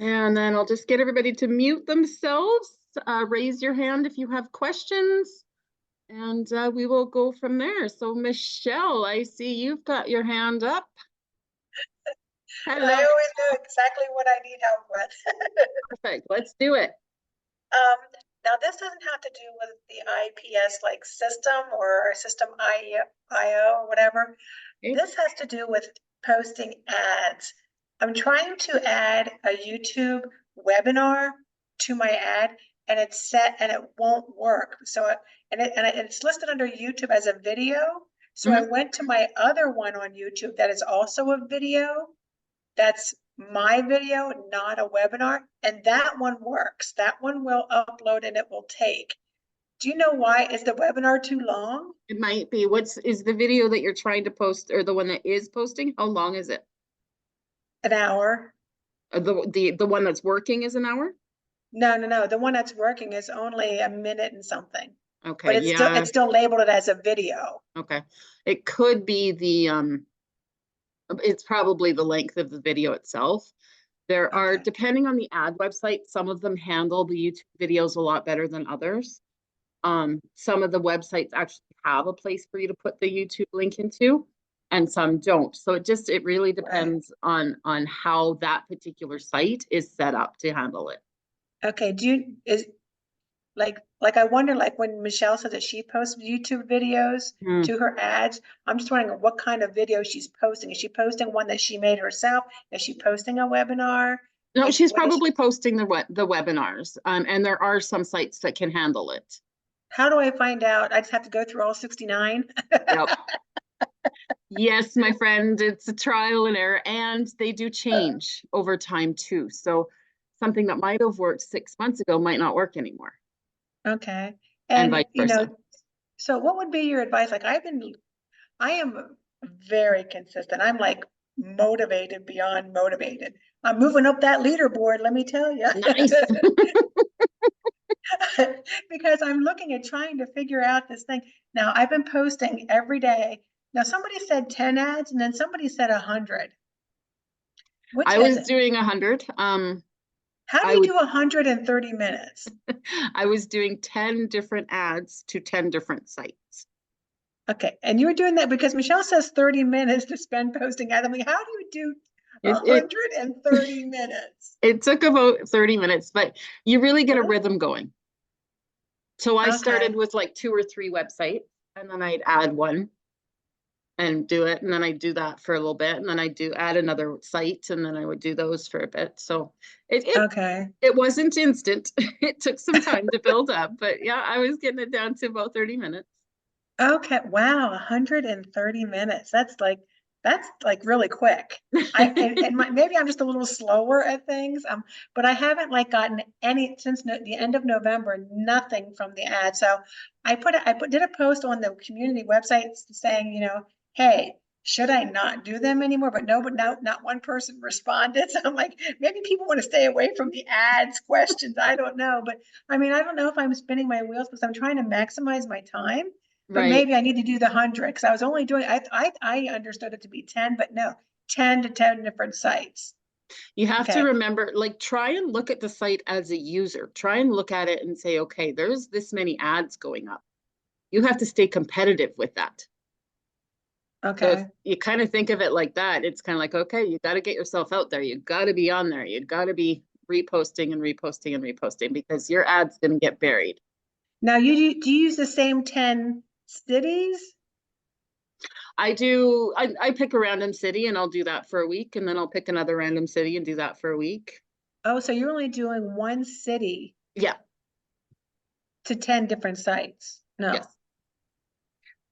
And then I'll just get everybody to mute themselves. Raise your hand if you have questions, and we will go from there. So Michelle, I see you've got your hand up. Hello. I always know exactly what I need help with. Perfect. Let's do it. Now this doesn't have to do with the IPS like system or system IO or whatever. Okay. This has to do with posting ads. I'm trying to add a YouTube webinar to my ad, and it's set and it won't work. So it's listed under YouTube as a video. So I went to my other one on YouTube that is also a video. That's my video, not a webinar, and that one works. That one will upload and it will take. Do you know why? Is the webinar too long? It might be. Is the video that you're trying to post, or the one that is posting? How long is it? An hour. The one that's working is an hour? No. The one that's working is only a minute and something. Okay, but it's still labeled it as a video. Okay, it could be it's probably the length of the video itself. There are, depending on the ad website, some of them handle the YouTube videos a lot better than others. Some of the websites actually have a place for you to put the YouTube link into, and some don't. So it really depends on how that particular site is set up to handle it. Okay, I wonder, like when Michelle said that she posts YouTube videos to her ads, I'm just wondering what kind of video she's posting. Is she posting one that she made herself? Is she posting a webinar? No, she's probably posting the webinars. And there are some sites that can handle it. How do I find out? I just have to go through all 69? Yep. Yes, my friend, it's a trial and error, and they do change over time too. So something that might have worked 6 months ago might not work anymore. Okay. And vice versa. So what would be your advice? Like I am very consistent. I'm like motivated beyond motivated. I'm moving up that leaderboard, let me tell you. Nice. Because I'm looking at trying to figure out this thing. Now I've been posting every day. Now somebody said 10 ads and then somebody said 100. I was doing 100. How do you do 130 minutes? I was doing 10 different ads to 10 different sites. Okay, and you were doing that because Michelle says 30 minutes to spend posting ads. I'm like, how do you do 130 minutes? It took about 30 minutes, but you really get a rhythm going. So I started with like 2 or 3 websites, and then I'd add one and do it, and then I'd do that for a little bit, and then I'd add another site, and then I would do those for a bit. So it wasn't instant. It took some time to build up, but yeah, I was getting it down to about 30 minutes. Okay, wow, 130 minutes. That's like really quick. Maybe I'm just a little slower at things. But I haven't like gotten any since the end of November, nothing from the ad. So I did a post on the community website saying, hey, should I not do them anymore? But not one person responded. So I'm like, maybe people want to stay away from the ads questions. I don't know. But I mean, I don't know if I'm spinning my wheels because I'm trying to maximize my time. But maybe I need to do the 100 because I was only doing, I understood it to be 10, but no, 10 to 10 different sites. You have to remember, like, try and look at the site as a user. Try and look at it and say, okay, there's this many ads going up. You have to stay competitive with that. Okay. So you kind of think of it like that. It's kind of like, okay, you got to get yourself out there. You got to be on there. You got to be reposting and reposting and reposting because your ad's going to get buried. Now, do you use the same 10 cities? I do. I pick a random city and I'll do that for a week, and then I'll pick another random city and do that for a week. Oh, so you're only doing one city? Yeah. To 10 different sites? No. Yes.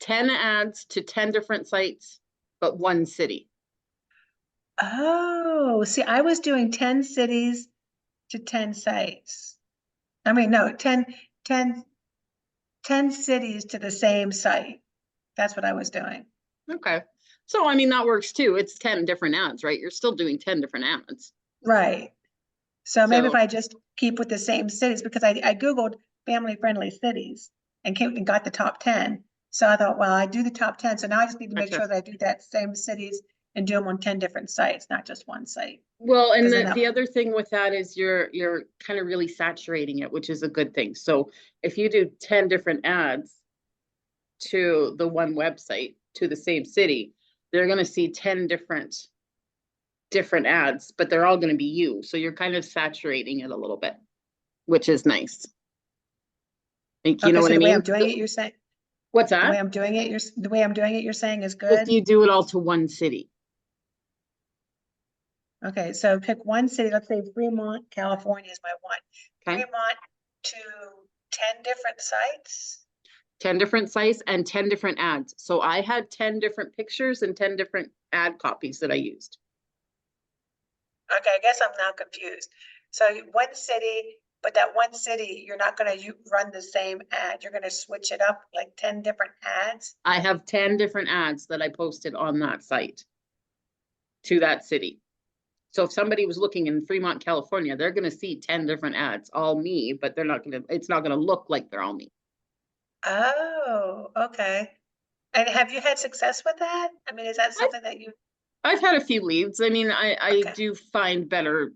10 ads to 10 different sites, but one city. Oh, see, I was doing 10 cities to 10 sites. I mean, no, 10 cities to the same site. That's what I was doing. Okay. So, I mean, that works too. It's 10 different ads, right? You're still doing 10 different ads. Right. So maybe if I just keep with the same cities, because I Googled family-friendly cities and got the top 10. So I thought, well, I do the top 10. So now I just need to make sure that I do that same cities and do them on 10 different sites, not just one site. Well, and 'Cause then the other thing with that is you're kind of really saturating it, which is a good thing. So if you do 10 different ads to the one website to the same city, they're gonna see 10 different ads, but they're all gonna be you. So you're kind of saturating it a little bit, which is nice. Like, you Okay, know so what I the way mean? I'm doing it, you're saying, What's the way that? I'm doing it, the way I'm doing it, you're saying is If good? you do it all to one city. Okay, so pick one city, let's say Fremont, California is my one. Okay, Fremont to 10 different sites? 10 different sites and 10 different ads. So I had 10 different pictures and 10 different ad copies that I used. Okay, I guess I'm now confused. So one city, but that one city, you're not gonna run the same ad, you're gonna switch it up, like 10 different ads? I have 10 different ads that I posted on that site to that city. So if somebody was looking in Fremont, California, they're gonna see 10 different ads, all me, but they're not gonna, it's not gonna look like they're all me. Oh, okay. And have you had success with that? I mean, is that something that you, I've had a few leads. I mean, I okay, do find better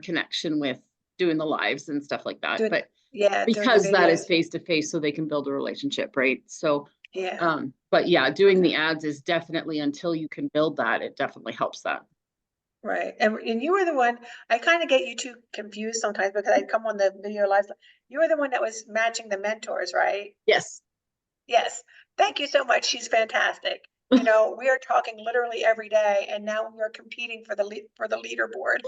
connection with doing the lives and stuff like that, doing, but yeah, doing the because that is videos, face to face, so they can build a relationship, right? So, yeah, but yeah, doing the okay, ads is definitely, until you can build that, it definitely helps that. right. And you were the one, I kind of get you two confused sometimes because I come on the video live. You were the one that was matching the mentors, right? Yes. Yes, thank you so much. She's fantastic. You know, we are talking literally every day, and now we are competing for the leaderboard.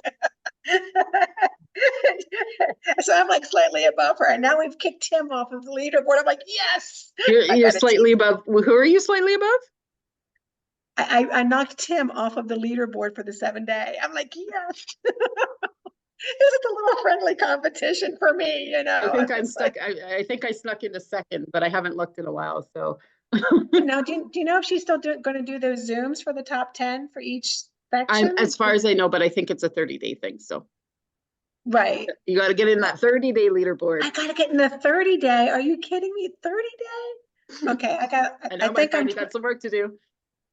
So I'm like slightly above her, and now we've kicked Tim off of the leaderboard. I'm like, yes, I You're got a team. slightly above, who are you slightly above? I knocked Tim off of the leaderboard for the 7-day. I'm like, yes. This is a little friendly competition for me, you I know. think I'm I'm just like, stuck, I think I snuck into second, but I haven't looked in a while, so. now, do you know if she's still going to do those Zooms for the top 10 for each I'm, section? as far as I know, but I think it's a 30-day thing, so. Right. You gotta get in that 30-day leaderboard. I gotta get in the 30-day. Are you kidding me? 30-day? Okay, I I know, my think friend, you got some work to do.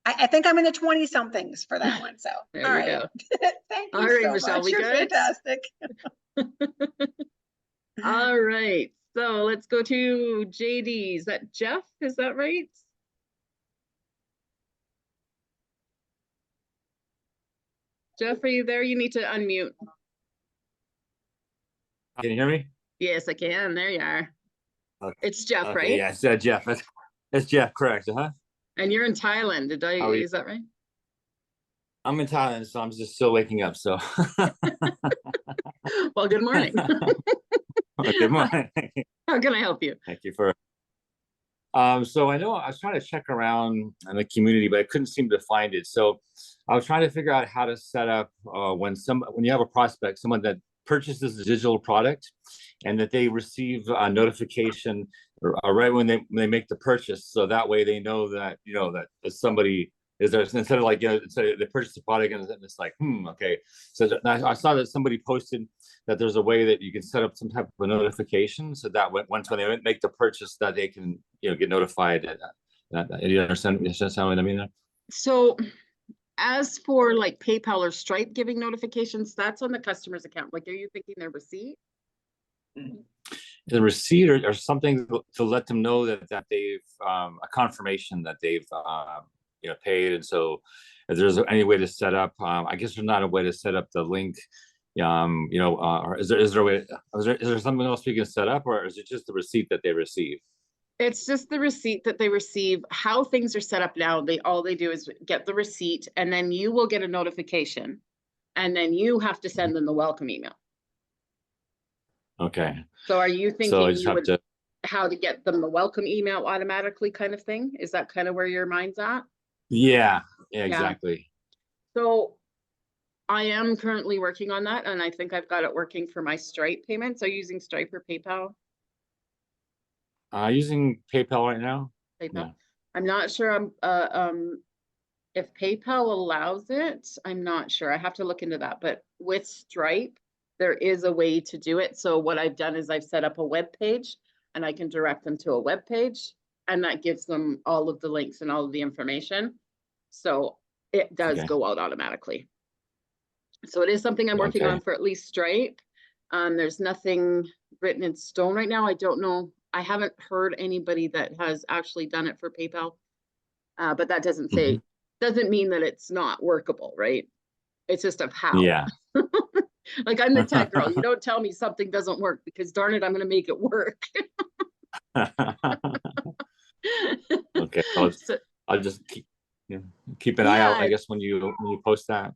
I think I'm in the 20 somethings for that one. So, There all you right. go. Thank All you right, so Michelle, much. we You're good? fantastic. All right, so let's go to JD. Is that Jeff? Is that right? Jeff, are you there? You need to unmute. Can you hear me? Yes, I can. There you are. Okay. It's Jeff, Okay, right? yeah, it's Jeff. That's Jeff, correct, huh? And you're in Thailand. Is that right? I'm in Thailand, so I'm just still waking up, so. Well, good morning. Good morning. How can I help you? Thank you for. So I know I was trying to check around in the community, but I couldn't seem to find it. So I was trying to figure out how to set up when you have a prospect, someone that purchases a digital product, and that they receive a notification right when they make the purchase, so that way they know that that somebody is there, instead of like so they purchase the product and it's like okay. So I saw that somebody posted that there's a way that you can set up some type of a notification so that when they make the purchase that they can get notified. You understand what I mean? So as for like PayPal or Stripe giving notifications, that's on the customer's account. Like, are you thinking their receipt? The receipt or something to let them know that they've a confirmation that they've paid. And so if there's any way to set up, I guess there's not a way to set up the link. Or is there a way? Is there something else we can set up, or is it just the receipt that they receive? It's just the receipt that they receive. How things are set up now, all they do is get the receipt, and then you will get a notification, and then you have to send them the welcome email. Okay. So are you So I thinking just have to. how to get them the welcome email automatically kind of thing? Is that kind of where your mind's at? Yeah, exactly. So I am currently working on that, and I think I've got it working for my Stripe payments. Are you using Stripe or PayPal? Using PayPal right now. PayPal. Yeah. I'm not sure if PayPal allows it. I'm not sure. I have to look into that. But with Stripe, there is a way to do it. So what I've done is I've set up a web page, and I can direct them to a web page, and that gives them all of the links and all of the information. So it does Okay. go out automatically. So it is something I'm working Okay. on for at least Stripe. There's nothing written in stone right now. I don't know. I haven't heard anybody that has actually done it for PayPal. But that doesn't say, doesn't mean that it's not workable, right? It's just of how. Yeah. Like I'm the tech girl. You don't tell me something doesn't work because darn it, I'm going to make it work. Okay. So, I'll just keep an eye out, I yeah, guess, when you post that.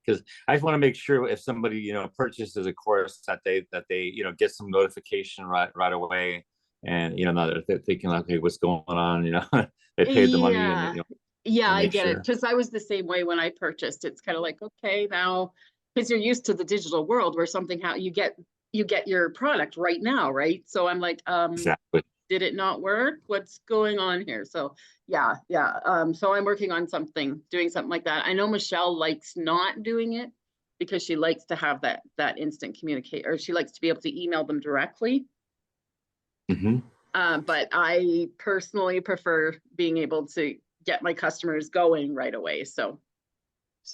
Because I just want to make sure if somebody, purchases a course that they, get some notification right away. And, now they're thinking, okay, what's going on? They paid the money and, yeah. Yeah, I make get it. sure. Because I was the same way when I purchased. It's kind of like, okay, now, because you're used to the digital world where something how you get your product right now, right? So I'm like, Exactly. did it not work? What's going on here? So yeah. So I'm working on doing something like that. I know Michelle likes not doing it because she likes to have that instant communicate, or she likes to be able to email them directly. Mm-hmm. But I personally prefer being able to get my customers going right away. So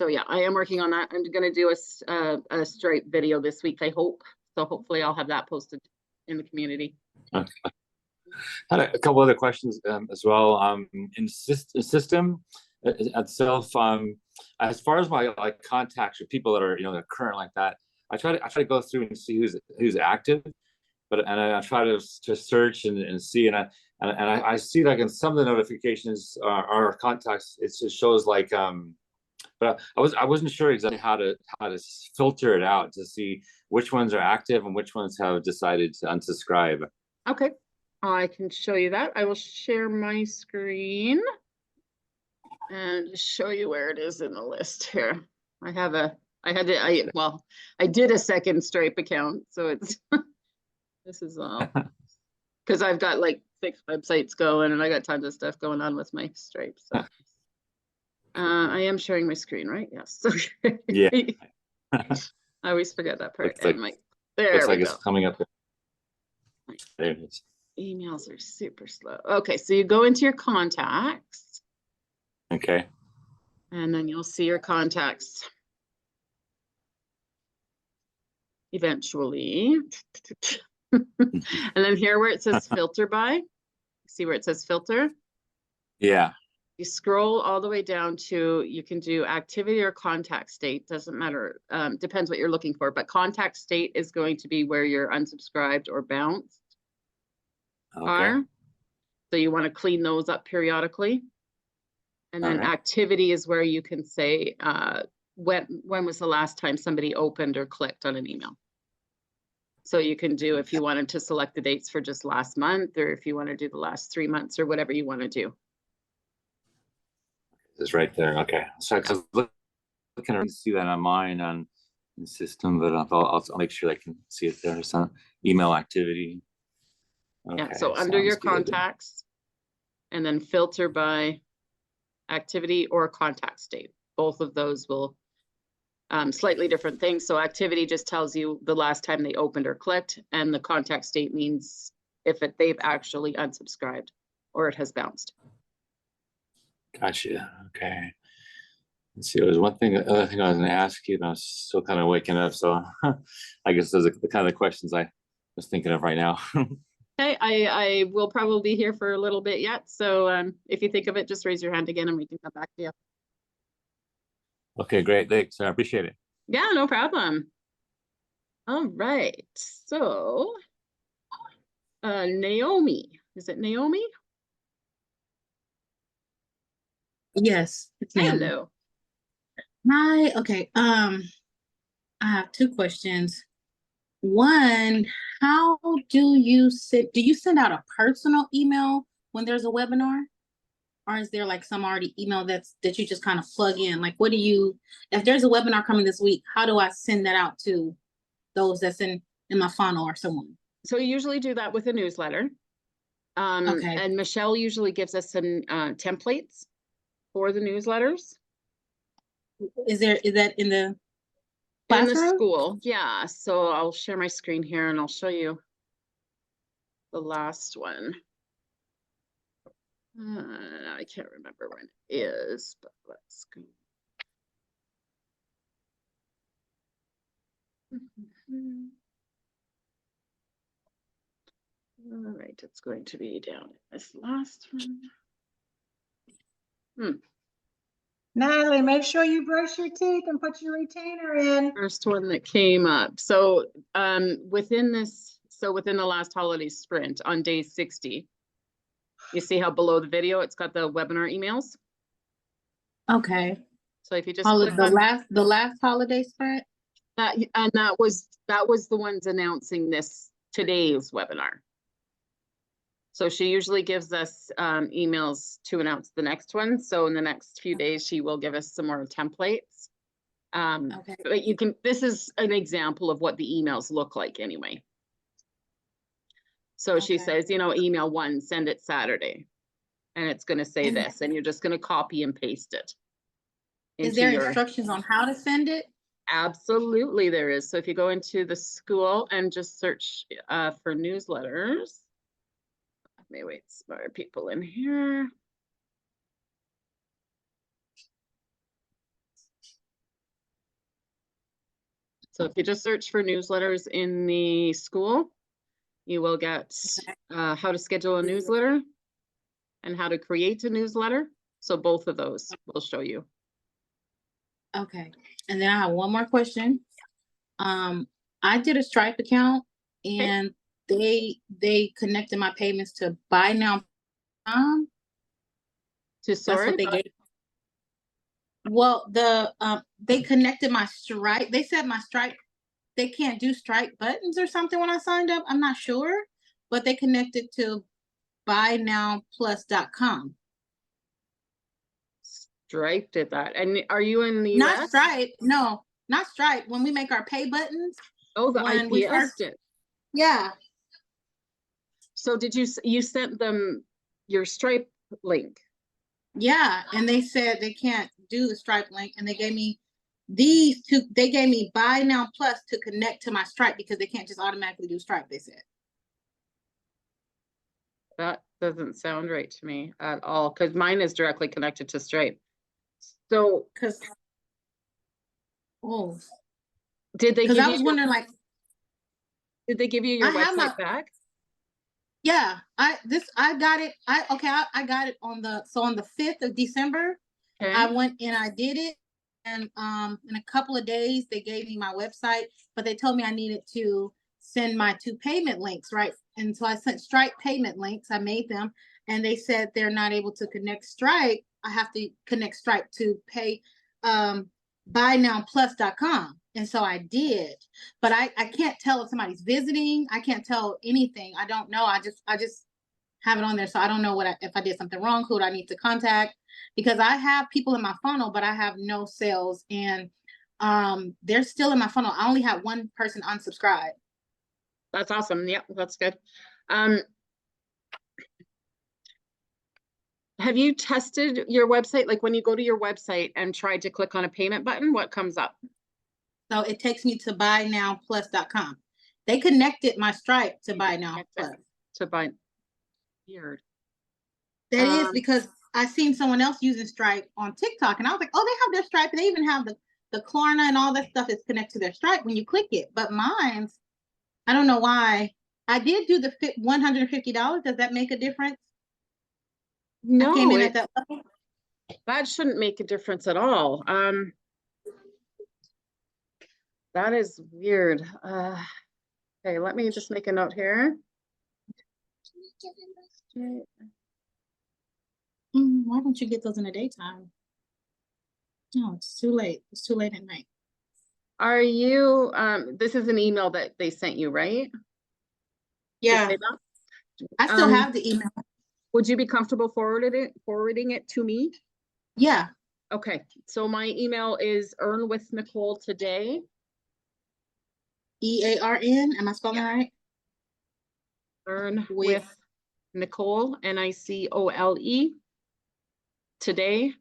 yeah, I am working on that. I'm going to do a Stripe video this week, I hope. So hopefully I'll have that posted in the community. Okay. I had a couple other questions as well. In system itself, as far as my contacts or people that are that current like that, I try to go through and see who's active, and I try to search and see, and I see like in some of the notifications are contacts. It just shows like but I wasn't sure exactly how to filter it out to see which ones are active and which ones have decided to unsubscribe. Okay, I can show you that. I will share my screen and show you where it is in the list here. I did a second Stripe account, so it's this is all because I've got like 6 websites going and I got tons of stuff going on with my Stripe. So I am sharing my screen, right? Yes. Yeah. I always forget that part. Looks like, And there we go. it's coming up. There it is. Emails are super slow. Okay, so you go into your contacts. Okay. And then you'll see your contacts. Eventually. And then here where it says filter by, see where it says filter? Yeah. You scroll all the way down to, you can do activity or contact state, doesn't matter, depends what you're looking for, but contact state is going to be where you're unsubscribed or bounced are. So you want to clean those up periodically. And then activity is where you can say, when was the last time somebody opened or clicked on an email? So you can do, if you wanted to select the dates for just last month, or if you want to do the last 3 months or whatever you want to do. It's right there. Okay. So I was looking to see that on mine on the system, but I'll make sure I can see it there. It's on email activity. Okay, yeah. So under your contacts, and then filter by activity or contact state. Both of those will slightly different things. So activity just tells you the last time they opened or clicked, and the contact state means if they've actually unsubscribed or it has bounced. Gotcha. Okay. Let's see. There was other thing I was going to ask you, and I was still kind of waking up. So I guess those are the kind of questions I was thinking of right now. Okay, I will probably be here for a little bit yet. So if you think of it, just raise your hand again and we can come back to you. Okay, great. Thanks. I appreciate it. Yeah, no problem. All right. So Naomi, is it Naomi? Yes, it's Naomi. Hello. Hi. Okay. I have 2 questions. One, how do you send out a personal email when there's a webinar? Or is there like some already email that you just kind of plug in? Like, if there's a webinar coming this week, how do I send that out to those that's in my funnel or someone? So you usually do that with a newsletter. Okay. And Michelle usually gives us some templates for the newsletters. Is that in the classroom? In the classroom? school, yeah. So I'll share my screen here and I'll show you the last one. I can't remember when it is, but let's go. All right, it's going to be down in this last one. Natalie, make sure you brush your teeth and put your retainer in. First one that came up. So within the last holiday sprint on day 60, you see how below the video, it's got the webinar emails. Okay. So if you just click The on last holiday sprint? that, and that was the ones announcing today's webinar. So she usually gives us emails to announce the next one. So in the next few days, she will give us some more templates. Okay. But this is an example of what the emails look like anyway. So she Okay. says, email 1, send it Saturday. And it's going to say And this, and you're just going to copy and paste it. Is there instructions on how to send it? Absolutely there is. So if you go into the school and just search for newsletters. Let me wait, smart people in here. So if you just search for newsletters in the school, you will get how to schedule a newsletter and how to create a newsletter. So both of those will show you. Okay. And then I have one more question. I did a Stripe account and they connected my payments to Buy Now. To That's Soaring? what they gave. Well, they connected my Stripe. They said my Stripe, they can't do Stripe buttons or something when I signed up. I'm not sure, but they connected to buynowplus.com. Stripe did that. And are you in the Not US? Stripe. No, not Stripe. When we make our pay buttons. Oh, the when we IPS first did. Yeah. So did you sent them your Stripe link? Yeah. And they said they can't do the Stripe link. And they gave me these two. They gave me Buy Now Plus to connect to my Stripe because they can't just automatically do Stripe, they said. That doesn't sound right to me at all, because mine is directly connected to Stripe. So did they give I you was wondering, like, did they give you your I have website back? Yeah, I got it. I got it on the 5th of December. Okay. I went and I did it, and in a couple of days they gave me my website, but they told me I needed to send my 2 payment links, right? And so I sent Stripe payment links. I made them, and they said they're not able to connect Stripe. I have to connect Stripe to pay buynowplus.com. And so I did, but I can't tell if somebody's visiting. I can't tell anything. I don't know. I just have it on there. So I don't know if I did something wrong, who do I need to contact, because I have people in my funnel, but I have no sales, and they're still in my funnel. I only have one person unsubscribe. That's awesome. Yep, that's good. Have you tested your website? Like when you go to your website and try to click on a payment button, what comes up? So it takes me to buynowplus.com. They connected my Stripe to Buy Now Plus. To buy. Weird. That is because I seen someone else using Stripe on TikTok, and I was like, oh, they have their Stripe, and they even have the Klarna and all that stuff is connected to their Stripe when you click it. But mine's, I don't know why. I did do the $150. Does that make a difference? No, I came in at that level. That shouldn't make a difference at all. That is weird. Okay, let me just make a note here. Why don't you get those in the daytime? No, it's too late. It's too late at night. Are you, this is an email that they sent you, right? Yeah. I still have the email. Would you be comfortable forwarding it to me? Yeah. Okay, so my email is earnwithnicole.today. EARN, am I spelling that right? Earn with Nicole, NICOLE, today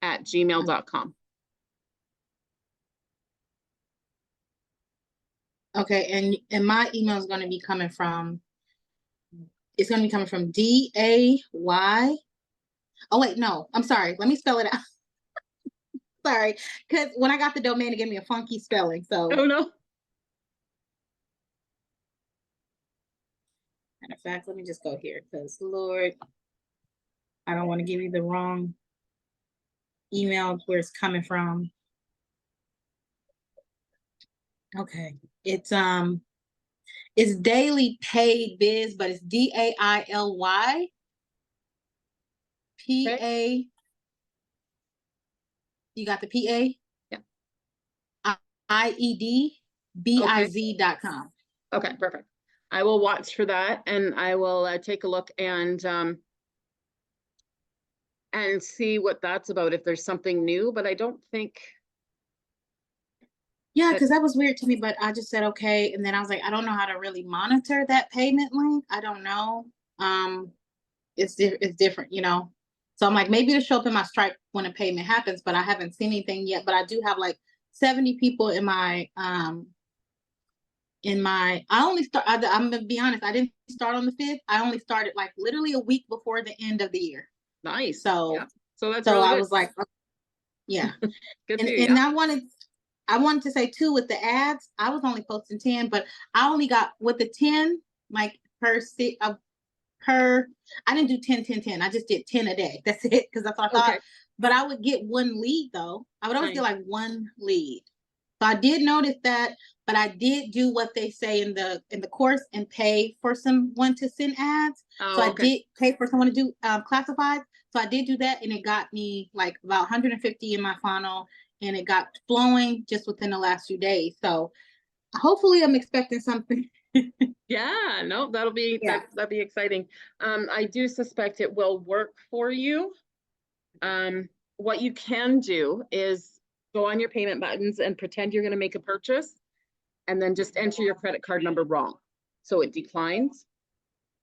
at gmail.com. Okay, and my email is going to be coming from it's gonna be coming from DAY. Oh wait, no, I'm sorry. Let me spell it out. Sorry, because when I got the domain, it gave me a funky spelling. So, Oh, no. matter of fact, let me just go here because Lord, I don't want to give you the wrong email where it's coming from. Okay, it's Daily Paid Biz, but it's DAILY PA. You got the PA? Yeah. IEDBIZ.com. Okay, perfect. I will watch for that and I will take a look and see what that's about, if there's something new, but I don't think. Yeah, because that was weird to me, but I just said okay, and then I was like, I don't know how to really monitor that payment link. I don't know. It's different, you know. So I'm like, maybe it'll show up in my Stripe when a payment happens, but I haven't seen anything yet. But I do have like 70 people in my I only start. I'm gonna be honest. I didn't start on the 5th. I only started like literally a week before the end of the year. Nice. So yeah. So that's so really I good. was like, yeah. Good and for you, and yeah. I wanted to say too with the ads, I was only posting 10, but I only got with the 10 like per I didn't do 10, 10, 10. I just did 10 a day. That's it. Because that's what I thought. Okay. But I would get one lead though. I would always get Nice. like one lead. So I did notice that, but I did do what they say in the course and pay for someone to send ads. So Oh, I okay. did pay for someone to do classified. So I did do that, and it got me like about 150 in my funnel, and it got flowing just within the last few days. So hopefully, I'm expecting something. Yeah, no, that'll be Yeah. that'd be exciting. I do suspect it will work for you. What you can do is go on your payment buttons and pretend you're going to make a purchase, and then just enter your credit card number wrong, so it declines.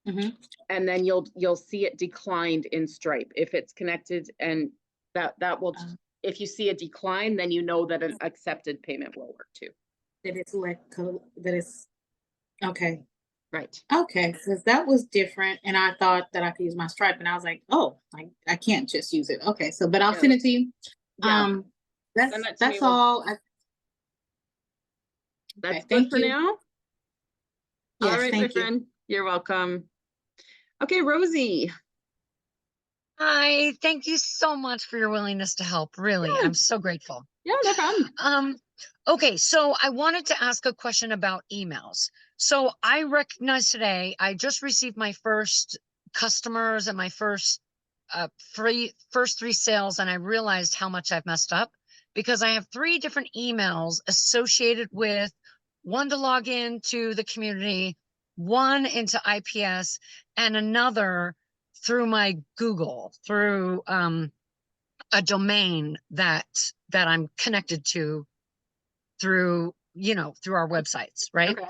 Mhm. And then you'll see it declined in Stripe if it's connected, and that will, if you see a decline, then you know that an accepted payment will work too. That it's that it's okay. Right. Okay, because that was different, and I thought that I could use my Stripe, and I was like, oh, I can't just use it. Okay, so but I'll Yeah, send it to you. Yeah. Send that to me. That's All. That's Okay, good thank for you. now. All Yes, right, my thank you. friend. You're welcome. Okay, Rosie. Hi, thank you so much for your willingness to help. Really, Yeah. I'm so grateful. Yeah, no problem. Okay, so I wanted to ask a question about emails. So I recognize today I just received my first customers and my first first 3 sales, and I realized how much I've messed up because I have 3 different emails associated with one to log into the community, one into IPS, and another through my Google, through a domain that I'm connected to through, through our websites, right? Okay.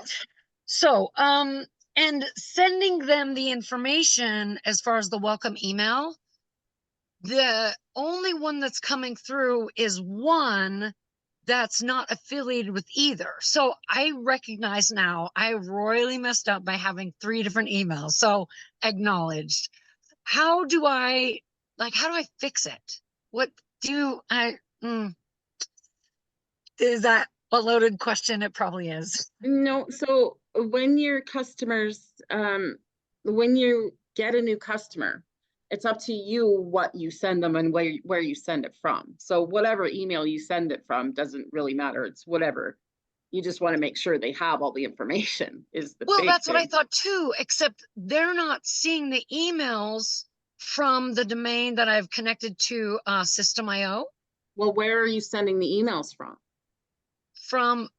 So, and sending them the information as far as the welcome email, the only one that's coming through is one that's not affiliated with either. So I recognize now I royally messed up by having 3 different emails. So acknowledged. How do I fix it? What do I, is that a loaded question? It probably is. No, so when your customers, when you get a new customer, it's up to you what you send them and where you send it from. So whatever email you send it from doesn't really matter. It's whatever. You just want to make sure they have all the information is the Well, big that's what I thing. thought too, except they're not seeing the emails from the domain that I've connected to System.io. Well, where are you sending the emails from? From,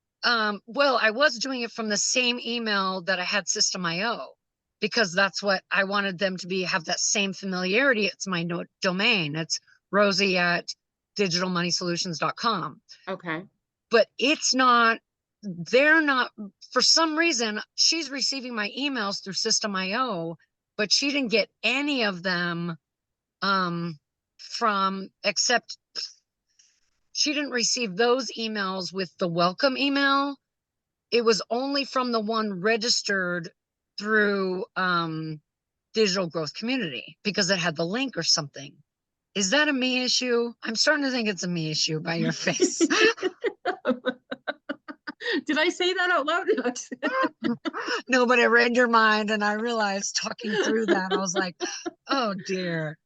well, I was doing it from the same email that I had System.io because that's what I wanted them to have that same familiarity. It's my domain. It's Rosie at digitalmoneysolutions.com. Okay. But it's not, they're not, for some reason, she's receiving my emails through System.io, but she didn't get any of them except she didn't receive those emails with the welcome email. It was only from the one registered through Digital Growth Community because it had the link or something. Is that a me issue? I'm starting to think it's a me issue by your face. Did I say that out loud? No, but I read your mind and I realized talking through that, I was like, oh dear.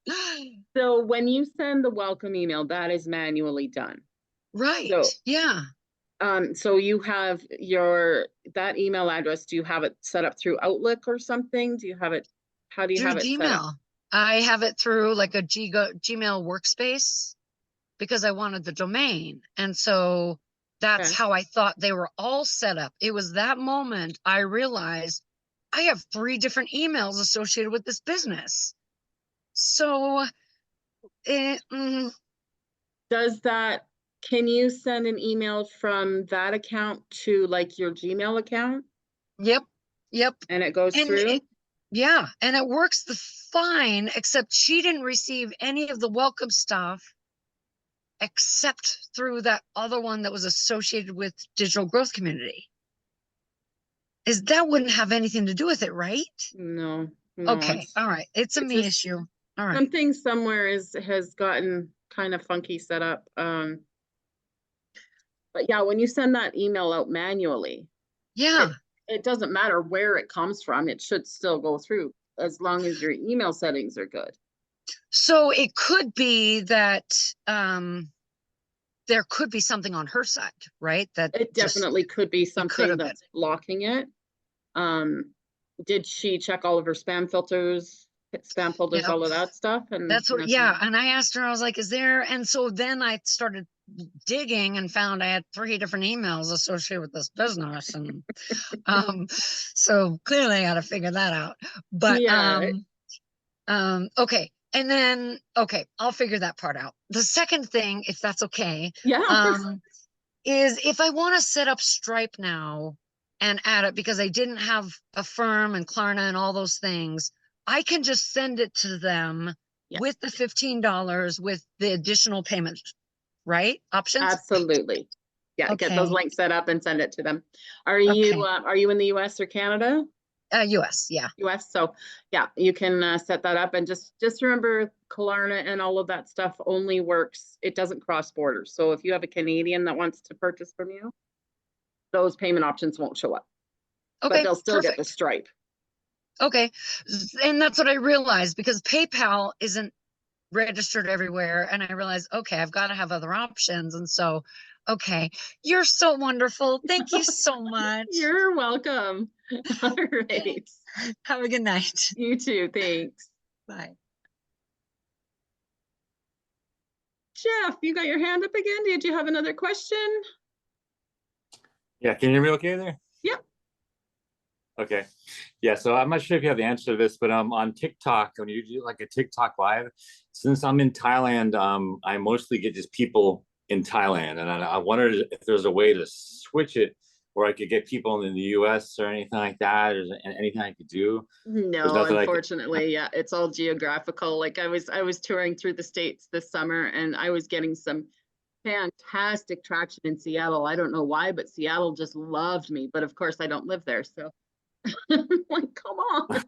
So when you send the welcome email, that is manually done. Right, So- yeah. So you have that email address, do you have it set up through Outlook or something? Do you have it, how do you Through have it set up? Gmail. I have it through like a Gmail workspace because I wanted the domain. And so that's Okay. how I thought they were all set up. It was that moment I realized I have 3 different emails associated with this business. So, Can you send an email from that account to like your Gmail account yep, yep. and it goes And through? yeah, and it works fine, except she didn't receive any of the welcome stuff except through that other one that was associated with Digital Growth Community. That wouldn't have anything to do with it, right? No. Okay, it's- all right. It's a it's me just issue. All right. Something somewhere has gotten kind of funky set up. But yeah, when you send that email out manually, Yeah. it doesn't matter where it comes from, it should still go through as long as your email settings are good. So it could be that there could be something on her side, right? That It just- definitely could be something have been. that's blocking it. Did she check all of her spam filters, spam folders, Yep. all of that stuff? And That's what, nothing- yeah. And I asked her, I was like, is there, and so then I started digging and found I had 3 different emails associated with this business. And so clearly I got to figure that out. But Yeah. okay. And then, okay, I'll figure that part out. The second thing, if that's okay, Yeah, of course. is if I want to set up Stripe now and add it because I didn't have Affirm and Klarna and all those things, I can just send it to them Yeah. with the $15 with the additional payment, right? Options? Absolutely. Yeah, get those Okay. links set up and send it to them. Are Okay. you in the US or Canada? US, yeah. US, so yeah, you can set that up and just remember Klarna and all of that stuff only works, it doesn't cross borders. So if you have a Canadian that wants to purchase from you, those payment options won't show up, but Okay, they'll still get the perfect. Stripe. Okay, and that's what I realized because PayPal isn't registered everywhere. And I realized, okay, I've got to have other options. And so, okay, you're so wonderful. Thank you so much. You're welcome. All right. Have a good night. You too, thanks. Bye. Jeff, you got your hand up again? Did you have another question? Yeah, can you hear me okay there? Yep. Okay. Yeah, so I'm not sure if you have the answer to this, but on TikTok, when you do like a TikTok live, since I'm in Thailand, I mostly get just people in Thailand, and I wondered if there's a way to switch it where I could get people in the US or anything like that, or anything I could do. No, nothing I could- unfortunately, yeah, it's all geographical. Like I was touring through the States this summer and I was getting some fantastic traction in Seattle. I don't know why, but Seattle just loved me. But of course I don't live there. So I'm like, come on.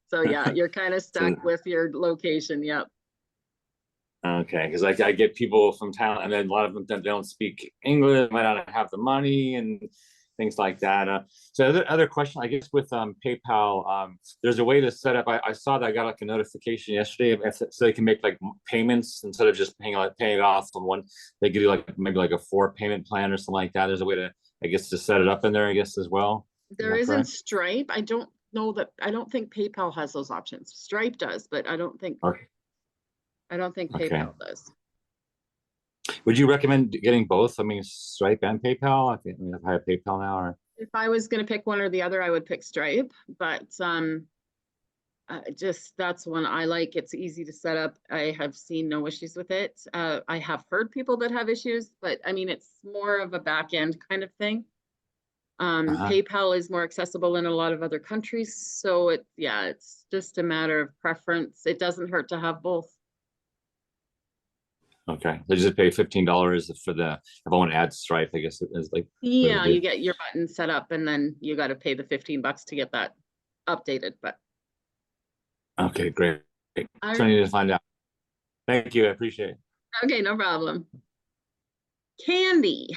So yeah, you're kind of stuck with your location. Yep. Okay, because I get people from Thailand, and then a lot of them they don't speak English, might not have the money, and things like that. So other question, I guess, with PayPal, there's a way to set up. I saw that I got like a notification yesterday, so they can make like payments instead of just paying it off on one. They give you like maybe like a 4 payment plan or something like that. There's a way to, I guess, to set it up in there, I guess, as well. There that isn't correct? Stripe. I don't know that. I don't think PayPal has those options. Stripe does, but I don't think Okay. Okay. PayPal does. Would you recommend getting both? I mean, Stripe and PayPal. I think if I have PayPal now, or If I was going to pick one or the other, I would pick Stripe, but just that's one I like. It's easy to set up. I have seen no issues with it. I have heard people that have issues, but I mean, it's more of a back end kind of thing. PayPal is more accessible in a lot of other countries. So it's just a matter of preference. It doesn't hurt to have both. okay, they just pay $15 for the, if I want to add Stripe, I guess it is like. Yeah, do? you get your button set up and then you got to pay the $15 to get that updated, but. Okay, great. All So I need to find out. Thank you, I appreciate it. Okay, no problem. Candy,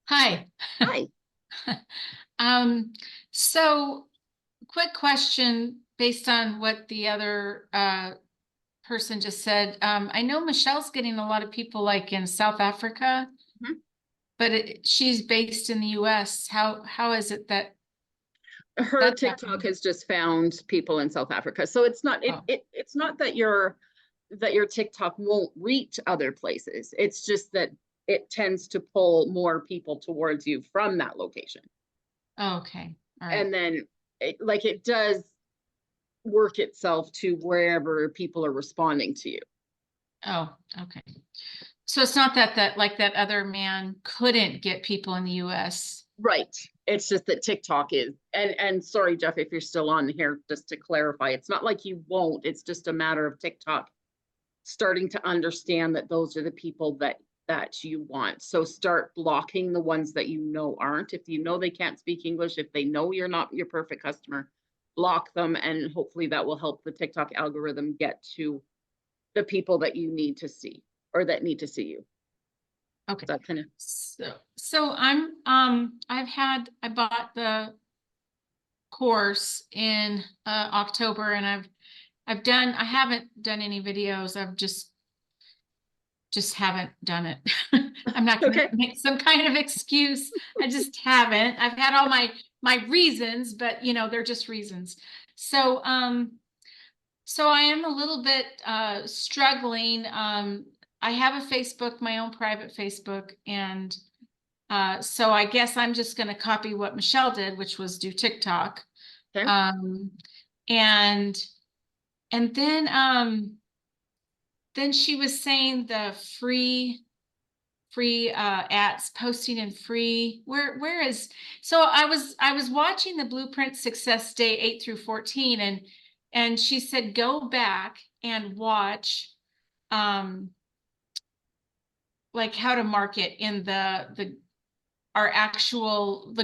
Hi. hi. So quick question based on what the other person just said. I know Michelle's getting a lot of people like in South Africa, Mhm. but she's based in the US. How is it that Her that's TikTok happening? has just found people in South Africa. So it's not, Oh. it's not that your TikTok won't reach other places. It's just that it tends to pull more people towards you from that location. Oh, okay. All right. And then it does work itself to wherever people are responding to you. Oh, okay. So it's not that like that other man couldn't get people in the US. Right. It's just that TikTok is, and sorry, Jeff, if you're still on here, just to clarify, it's not like you won't, it's just a matter of TikTok starting to understand that those are the people that you want. So start blocking the ones that you know aren't. If you know they can't speak English, if they know you're not your perfect customer, block them, and hopefully that will help the TikTok algorithm get to the people that you need to see or that need to see you. Okay. That kind of So I bought the course in October, and I haven't done any videos. I've just haven't done it. I'm not gonna Okay. make some kind of excuse. I just haven't. I've had all my reasons, but they're just reasons. So so I am a little bit struggling. I have a Facebook, my own private Facebook, and so I guess I'm just going to copy what Michelle did, which was do TikTok. Okay. And then she was saying the free ads, posting in free. Where is, so I was watching the Blueprint Success Day 8 through 14, and she said go back and watch like how to market in the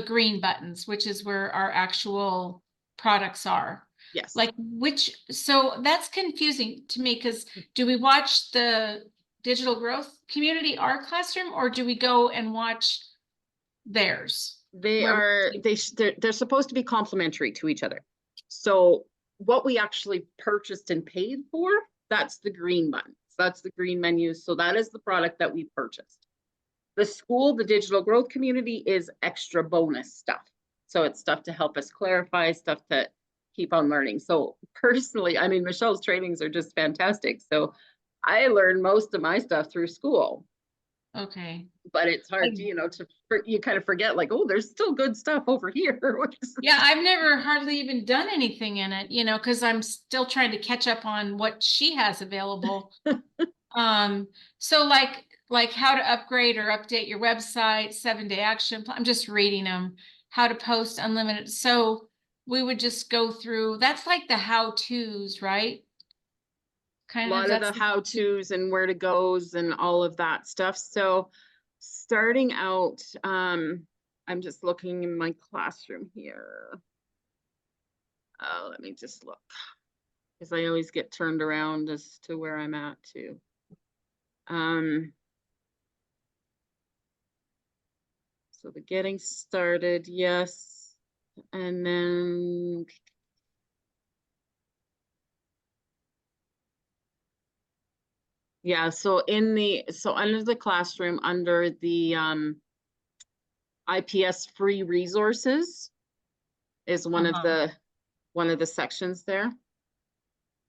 green buttons, which is where our actual products are. Yes. Like so that's confusing to me, because do we watch the Digital Growth Community, our classroom, or do we go and watch theirs? They're supposed to be complementary to each other. So what we actually purchased and paid for, that's the green buttons. That's the green menus. So that is the product that we purchased. The school, the Digital Growth Community, is extra bonus stuff. So it's stuff to help us clarify, stuff to keep on learning. So personally, I mean, Michelle's trainings are just fantastic. So I learned most of my stuff through school. Okay. But it's hard, you kind of forget, like, oh, there's still good stuff over here. Yeah, I've never hardly even done anything in it, because I'm still trying to catch up on what she has available. So like how to upgrade or update your website, 7-day action plan. I'm just reading them. How to post unlimited. So we would just go through, that's like the how-tos, right? A lot of the how-tos and where to goes and all of that stuff. So starting out, I'm just looking in my classroom here. Let me just look, because I always get turned around as to where I'm at too. So the getting started, yes. And then yeah, so under the classroom, under the IPS free resources is one of the sections there.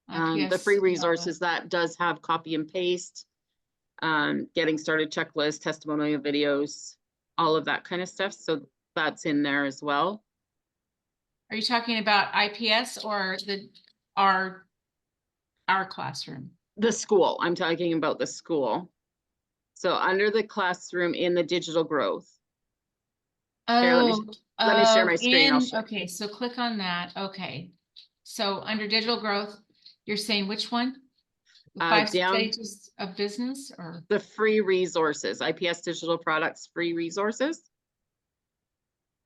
The free resources that does have copy and paste, getting started checklist, testimonial videos, all of that kind of stuff. So that's in there as well. Are you talking about IPS or our classroom? The school, I'm talking about the school. So under the classroom in the Digital Growth. Here, let me share my screen. I'll show. Okay, so click on that. Okay. So under Digital Growth, you're saying which one? The 5 stages of business, or the free resources, IPS Digital Products free resources.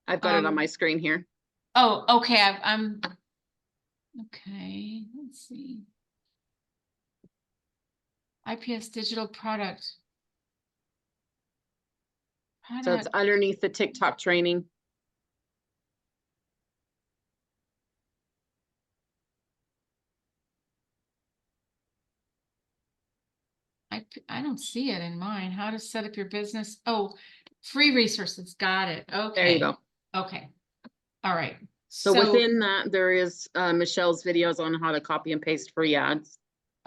I've got it on Um, my screen here. Oh, okay, I'm, okay, let's see. IPS digital product. So it's Product. underneath the TikTok training. I don't see it in mine. How to set up your business. Oh, free resources. Got it. Okay. There you go. Okay. All right. So within that, there is Michelle's videos on how to copy and paste free ads.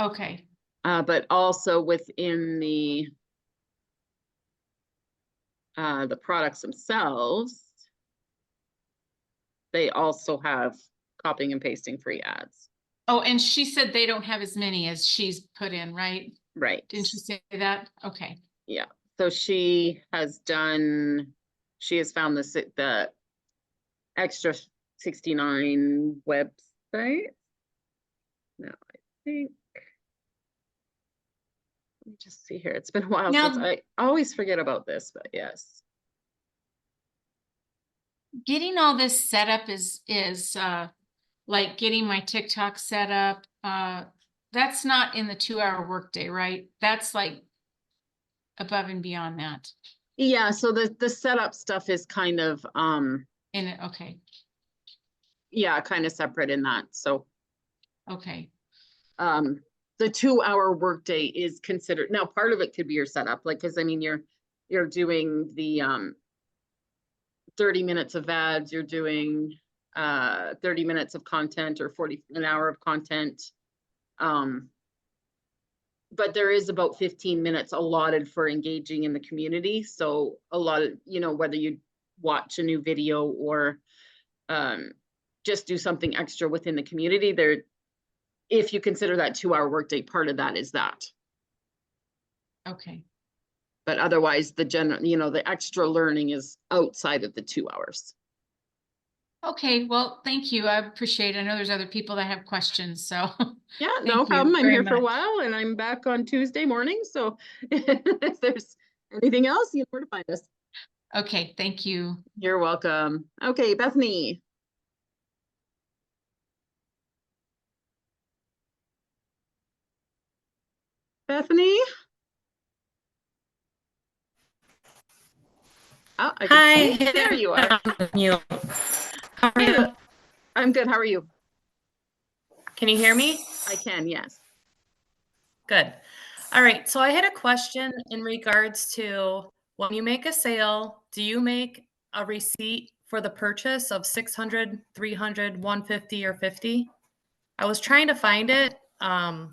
Okay. But also within the products themselves, they also have copying and pasting free ads. Oh, and she said they don't have as many as she's put in, right? Right. Didn't she say that? Okay. Yeah. So she has found the extra 69 website. No, I think. Let me just see here. It's been a while Now- since I always forget about this, but yes. Getting all this set up is like getting my TikTok set up. That's not in the 2-hour workday, right? That's like above and beyond that. Yeah, so the setup stuff is kind of In it, okay, yeah, kind of separate in that. So okay. the 2-hour workday is considered, now part of it could be your setup, like, because I mean you're doing the 30 minutes of ads, you're doing 30 minutes of content or an hour of content. But there is about 15 minutes allotted for engaging in the community. So a lot of, whether you watch a new video or just do something extra within the community there, if you consider that 2-hour workday, part of that is that. Okay. But otherwise the the extra learning is outside of the 2 hours. Okay, well, thank you. I appreciate it. I know there's other people that have questions, so. Yeah, Thank no you problem. I'm very here for a much. while and I'm back on Tuesday morning. So if there's anything else, you know where to find us. Okay, thank you. You're welcome. Okay, Bethany. Bethany? Oh, I can see. Hi. There you are. You. How are Hey, you? I'm good. How are you? Can you hear me? I can, yes. Good. All right. So I had a question in regards to when you make a sale, do you make a receipt for the purchase of 600, 300, 150, or 50? I was trying to find it. I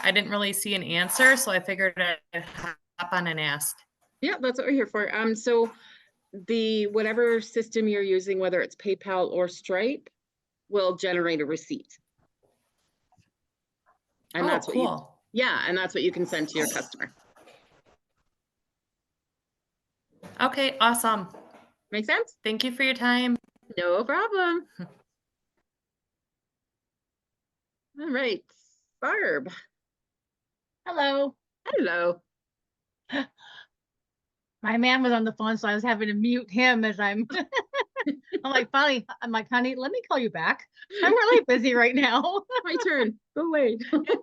didn't really see an answer, so I figured I'd hop on and ask. Yeah, that's what we're here for. So whatever system you're using, whether it's PayPal or Stripe, will generate a receipt. And Oh, that's what you, cool. yeah, and that's what you can send to your customer. Okay, awesome. Make sense? Thank you for your time. No problem. All right, Barb. Hello. Hello. My man was on the phone, so I was having to mute him as I'm I'm like, finally, I'm like, honey, let me call you back. I'm really busy right now. My turn. Go away.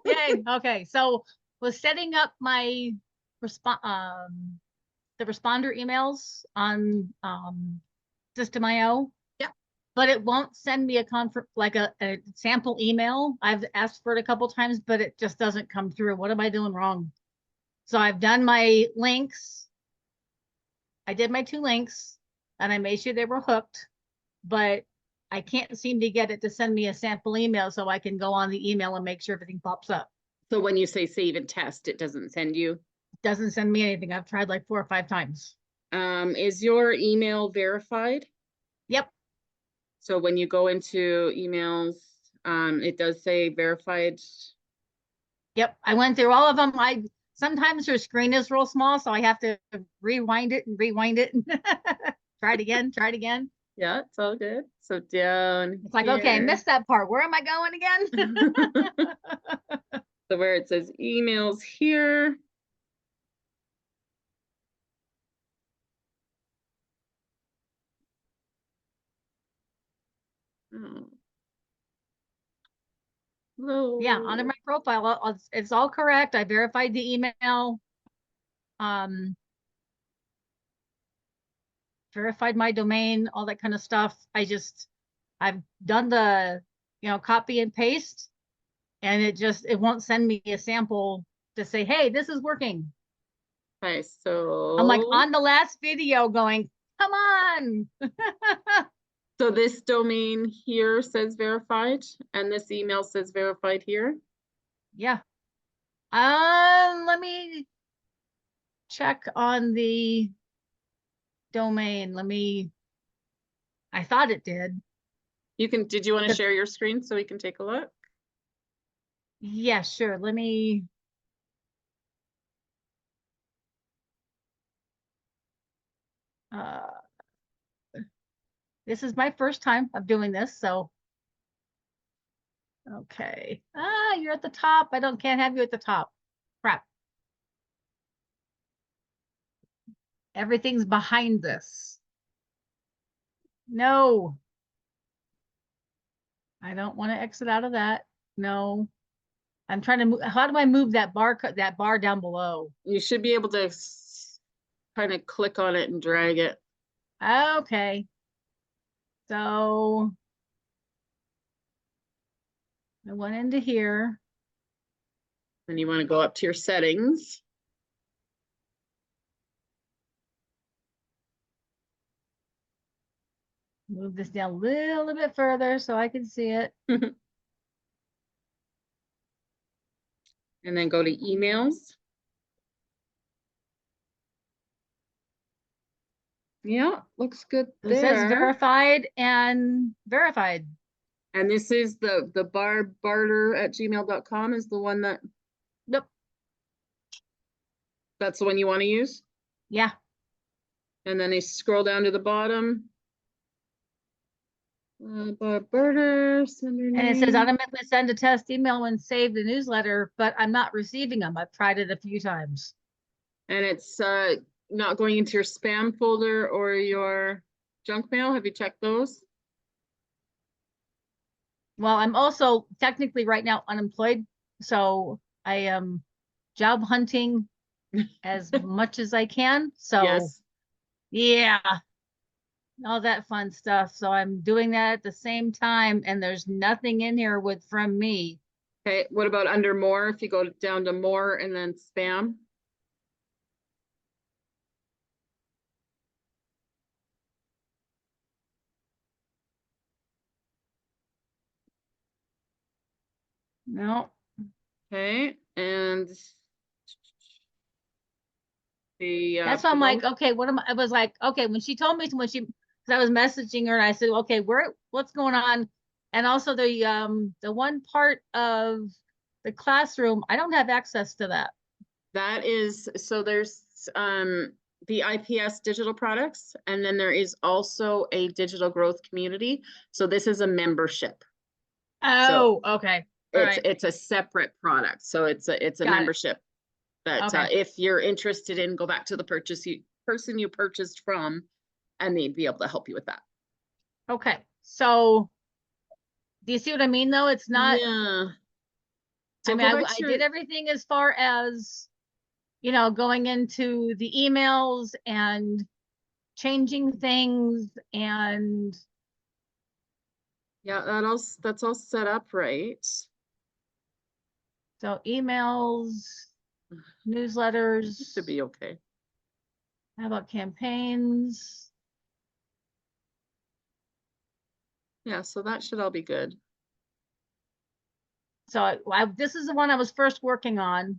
Yay. Okay. So was setting up my the responder emails on System.io. Yeah. But it won't send me a a sample email. I've asked for it a couple times, but it just doesn't come through. What am I doing wrong? So I've done my links. I did my 2 links and I made sure they were hooked, but I can't seem to get it to send me a sample email so I can go on the email and make sure everything pops up. So when you say save and test, it doesn't send you? It doesn't send me anything. I've tried like 4 or 5 times. Is your email verified? Yep. So when you go into emails, it does say verified. Yep. I went through all of them. Sometimes your screen is real small, so I have to rewind it and try it again, try it again. Yeah, it's all good. So down It's like, okay, I here. missed that part. Where am I going again? So where it says emails here. Oh. Yeah, under Hello. my profile, it's all correct. I verified the email. Verified my domain, all that kind of stuff. I've done the, copy and paste, and it won't send me a sample to say, hey, this is working. Okay, I'm like so on the last video going, come on. so this domain here says verified, and this email says verified here. Yeah. Let me check on the domain. I thought it did. Did you want to The- share your screen so we can take a look? Yeah, sure. Let me. This is my first time of doing this, so. Okay. You're at the top. Can't have you at the top. Crap. Everything's behind this. No. I don't want to exit out of that. No. I'm trying to move. How do I move that bar down below? You should be able to kind of click on it and drag it. Okay. So I went into here. And you want to go up to your settings. Move this down a little bit further so I can see it. And then go to emails. Yeah, looks good It says there. verified and verified. And this is the barter@gmail.com is the one Nope. that's the one you want to use. Yeah. And then you scroll down to the bottom. Barter, sender And it says name. automatically send a test email when saved the newsletter, but I'm not receiving them. I've tried it a few times. And it's not going into your spam folder or your junk mail. Have you checked those? Well, I'm also technically right now unemployed, so I am job hunting as much as I can. So Yes. yeah, all that fun stuff. So I'm doing that at the same time, and there's nothing in here from me. Okay, what about under more? If you go down to more and then spam? No. Okay, and the That's why I'm like, promote- okay, I was like, okay, when she told me because I was messaging her and I said, okay, what's going on? And also the one part of the classroom, I don't have access to that. that is, so there's the IPS digital products, and then there is also a digital growth community. So this is a membership. Oh, okay. All right. It's a separate product. So it's a Got it. membership that Okay. if you're interested in, go back to the person you purchased from, and they'd be able to help you with that. Okay. So do you see what I mean though? It's not, Yeah. I So mean, go I back to did everything as far as, going into the emails and changing things and yeah, that's all set up right. so emails, newsletters. Should be okay. How about campaigns? Yeah, so that should all be good. So this is the one I was first working on.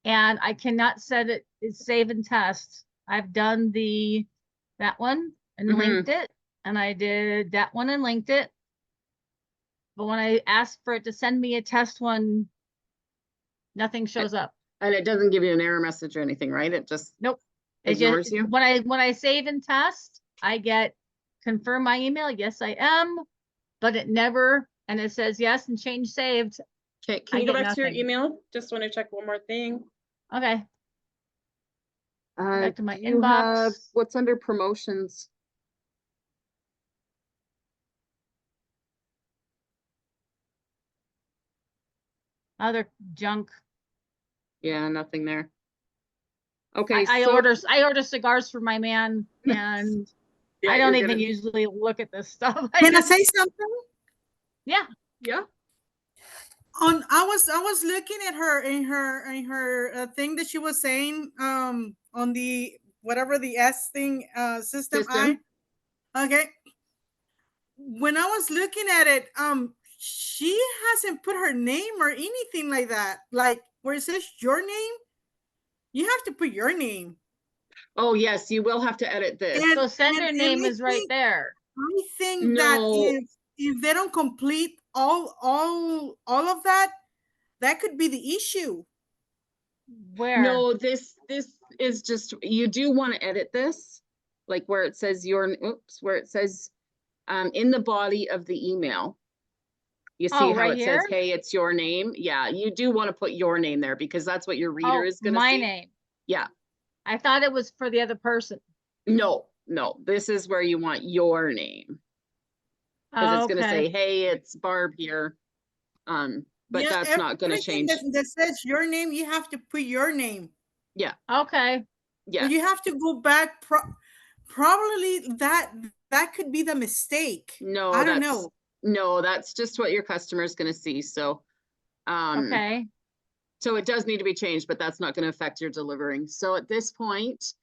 And I cannot set it, save and test. I've done that one and Mhm. linked it. And I did that one and linked it. But when I asked for it to send me a test one, nothing shows up. And it doesn't give you an error message or anything, right? It just Nope. It ignores just, you. when I save and test, I get confirm my email. Yes, I am. But it never, and it says yes and change saved. Okay, can I you go get back to your nothing. email? Just want to check one more thing. Okay. Back to my Do you have, inbox. what's under promotions? Other junk. Yeah, nothing there. Okay, I so order cigars for my man, and yeah, I don't you're even gonna- usually look at this stuff. Can I say something? Yeah. Yeah. I was looking at her in her thing that she was saying on the whatever the S thing system. Okay. When I was looking at it, she hasn't put her name or anything like that. Like where it says your name, you have to put your name. Oh, yes, you will have to edit this. And- So sender and name I is right think- there. I think that No. if they don't complete all of that, that could be the issue. Where? No, this is just, you do want to edit this, like where it says where it says, in the body of the email. You see Oh, how right it says, here? hey, it's your name. Yeah, you do want to put your name there because that's what your reader Oh, is gonna my see. name. Yeah, I thought it was for the other person. no, this is where you want your name. Cause it's gonna Okay. say, hey, it's Barb here. But Yeah, that's not gonna everything change. that says your name, you have to put your name. Okay. Yeah, You have to go back. Probably that could be the mistake. no, I don't that's, know. no, that's just what your customer is gonna see, so. Okay. So it does need to be changed, but that's not gonna affect your delivering. So at this point,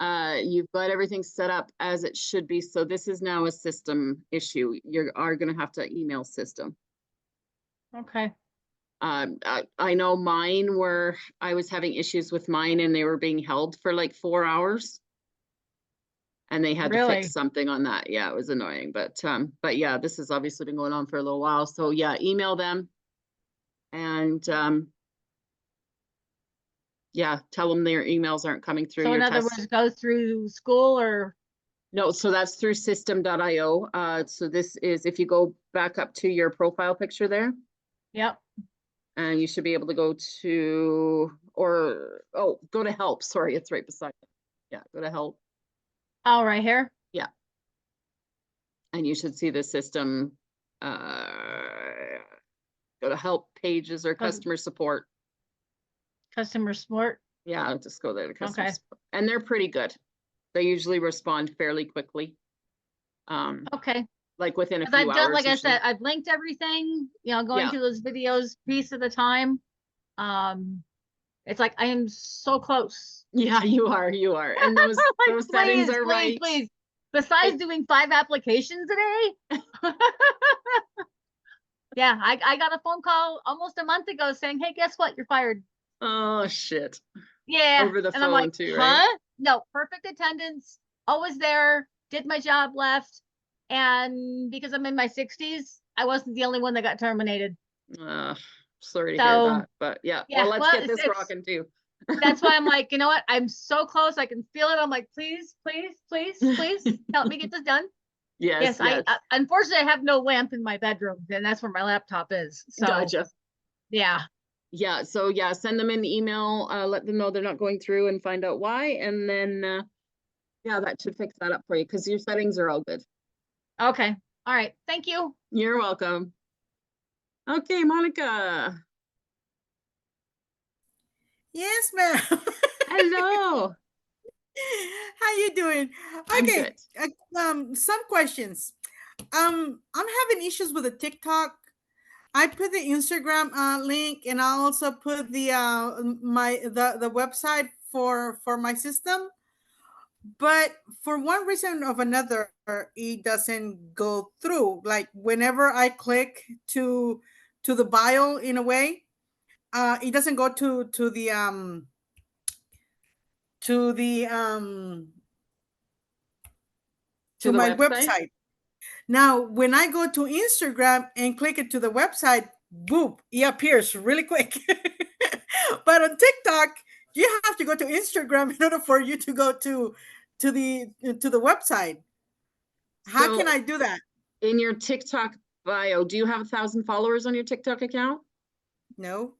you've got everything set up as it should be. So this is now a system issue. You are gonna have to email system. Okay. I know mine I was having issues with mine and they were being held for like 4 hours. And they had to Really? fix something on that. Yeah, it was annoying, but yeah, this has obviously been going on for a little while. So yeah, email them. And, yeah, tell them their emails aren't coming through So in your other test. words, go through school or, No, so that's through system.io. So this is, if you go back up to your profile picture there, yep. and you should be able to go to, go to help. Sorry, it's right beside it. Yeah, go to help. Oh, right here. And you should see the system, go to help pages or customer support. Customer support. Yeah, I'll just go there to customer Okay. support. And they're pretty good. They usually respond fairly quickly. Okay. Like within a 'Cause few I've done, hours. like I usually. said, I've linked everything, going Yeah. through those videos piece at a time. It's like, I am so close. Yeah, you are. And those, Like, those settings are right. Please. Besides doing 5 applications a day. Yeah, I got a phone call almost a month ago saying, hey, guess what? You're fired. Oh, shit. Yeah. Over the And I'm phone like, too, right? huh? No, perfect attendance, always there, did my job, left. And because I'm in my 60s, I wasn't the only one that got terminated. Sorry to hear So, that, but yeah, yeah, well, let's well, get it's- this it's- rocking too. That's why I'm like, you know what? I'm so close. I can feel it. I'm like, please, please, please, please help me get this done. Yes, Yes, unfortunately I have no lamp in my bedroom, and that's where my laptop is. So Gotcha. yeah. Yeah, so yeah, send them an email, let them know they're not going through and find out why, and then, yeah, that should fix that up for you, because your settings are all good. Okay. All right. Thank you. You're welcome. Okay, Monica. Yes, ma'am. Hello. How you doing? I'm Okay. good. Some questions. I'm having issues with the TikTok. I put the Instagram link, and I also put the the website for my system. But for one reason or another, it doesn't go through. Like whenever I click to the bio in a way, it doesn't go to the To the my website? website. Now, when I go to Instagram and click it to the website, boop, it appears really quick. But on TikTok, you have to go to Instagram in order for you to go to the website. How can So, I do that? in your TikTok bio, do you have 1,000 followers on your TikTok account? No,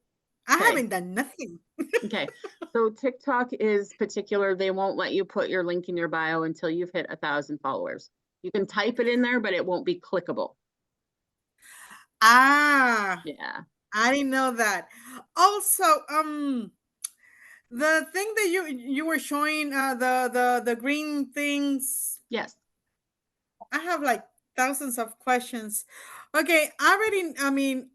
I Okay. haven't done nothing. Okay, so TikTok is particular. They won't let you put your link in your bio until you've hit 1,000 followers. You can type it in there, but it won't be clickable. Ah, Yeah. I didn't know that. Also, the thing that you were showing, the green things, Yes. I have like thousands of questions. Okay, I mean,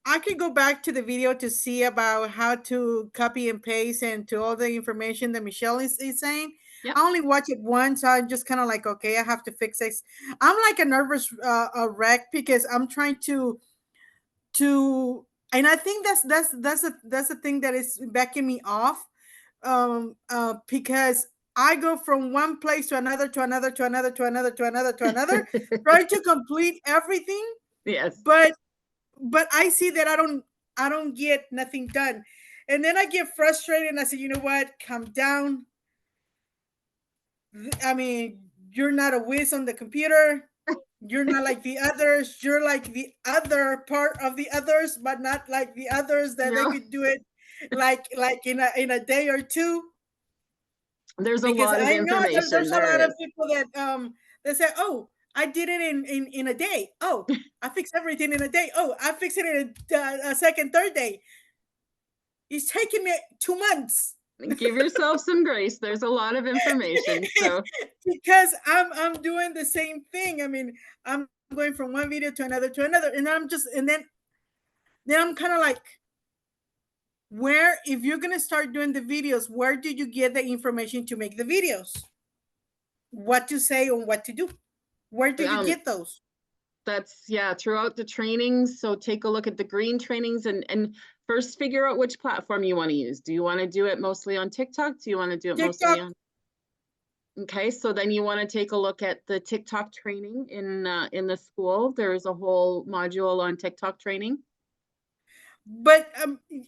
I could go back to the video to see about how to copy and paste and to all the information that Michelle is saying. Yep. I only watch it once, so I'm just kind of like, okay, I have to fix this. I'm like a nervous a wreck because I'm trying to, and I think that's the thing that is backing me off, because I go from one place to another, to another, to another, to another, to another, to another, trying to complete everything, Yes. but I see that I don't get nothing done. And then I get frustrated and I say, you know what, calm down. I mean, you're not a whiz on the computer. You're not like the others. You're like the other part of the others, but not like the others that they No. could do it like in a day or two. There's a Because lot of I know information. there's a There lot of is. people that they say, oh, I did it in a day. Oh, I fixed everything in a day. Oh, I fixed it in a second, third day. It's taking me 2 months. Give yourself some grace. There's a lot of information. So Because I'm doing the same thing. I mean, I'm going from one video to another, and then I'm kind of like, where, if you're gonna start doing the videos, where did you get the information to make the videos? What to say and what to do? Where did you get those? that's, yeah, throughout the trainings. So take a look at the green trainings and first figure out which platform you want to use. Do you want to do it mostly on TikTok? Do you want to do it mostly TikTok. on? Okay, so then you want to take a look at the TikTok training in the school. There's a whole module on TikTok training. But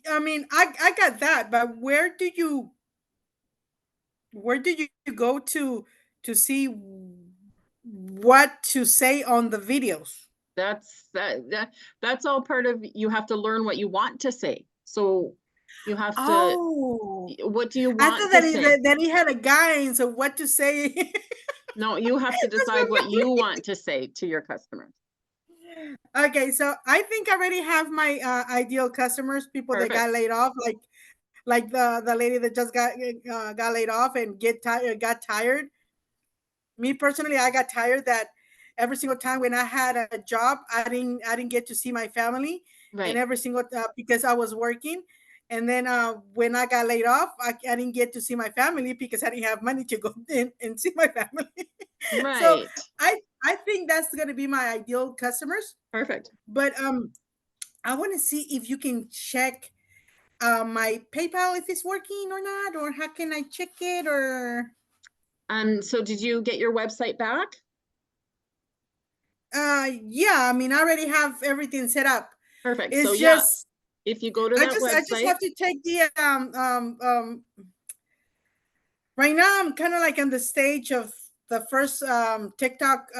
I mean, I got that, but where do you go to see what to say on the videos? That's all part of, you have to learn what you want to say. So you have to, Oh, what do you I want thought to that say? that he had a guidance of what to say. No, you have to decide what you want to say to your customers. Okay, so I think I already have my ideal customers, people that got Perfect. laid off, like the lady that just got laid off and got tired. Me personally, I got tired that every single time when I had a job, I didn't get to see my family, and Right. every single because I was working. And then when I got laid off, I didn't get to see my family because I didn't have money to go in and see my family. So Right. I think that's gonna be my ideal customers. Perfect. But I want to see if you can check my PayPal if it's working or not, or how can I check it? Or So did you get your website back? yeah, I mean, I already have everything set up. Perfect. It's So yeah, just if you go to I that just website, have to take the right now I'm kind of like on the stage of the first TikTok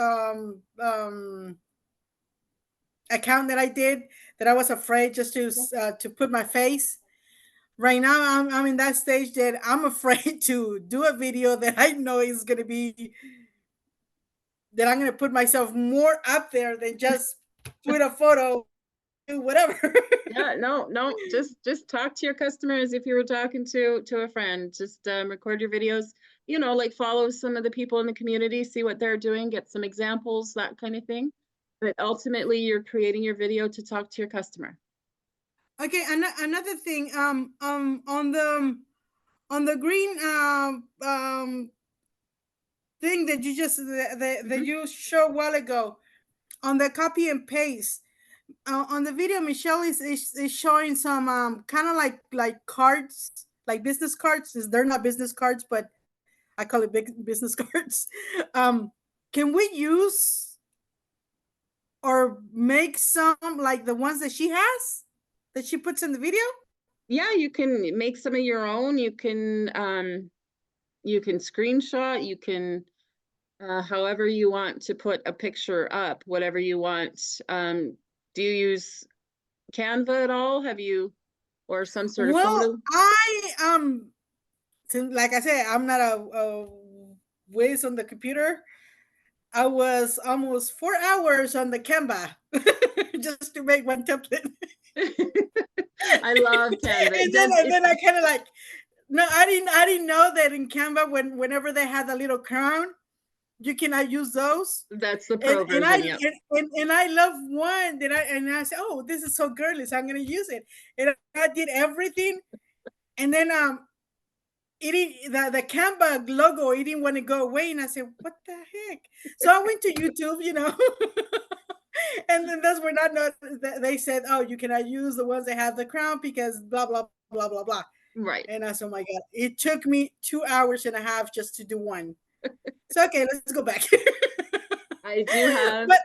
account that I did, that I was afraid just to put my face. Right now I'm in that stage that I'm afraid to do a video that I know is going to be, that I'm going to put myself more up there than just put a photo, do whatever. yeah, no, just talk to your customers if you were talking to a friend. Just record your videos, like follow some of the people in the community, see what they're doing, get some examples, that kind of thing. But ultimately you're creating your video to talk to your customer. Okay, another thing, on the green thing that you just that you showed a while ago, on the copy and paste, on the video, Michelle is showing some kind of like cards, like business cards. They're not business cards, but I call it big business cards. Can we use or make some like the ones that she has, that she puts in the video? Yeah, you can make some of your own. You can screenshot, you can however you want to put a picture up, whatever you want. Do you use Canva at all? Have you, or some sort of Well, photo? like I said, I'm not a whiz on the computer. I was almost 4 hours on the Canva just to make one template. I love Canva. It And then, does- and then I kind of like, no, I didn't know that in Canva, whenever they had the little crown, you cannot use those. That's the pro And I version, yep. and I love one that I said, oh, this is so girly, so I'm gonna use it. And I did everything, and then the Canva logo, it didn't want to go away, and I said, what the heck? So I went to YouTube, and then that's when I know they said, oh, you cannot use the ones that have the crown because blah blah blah blah blah. Right. And I said, oh my god, it took me 2 hours and a half just to do one. So okay, let's go back. I do have But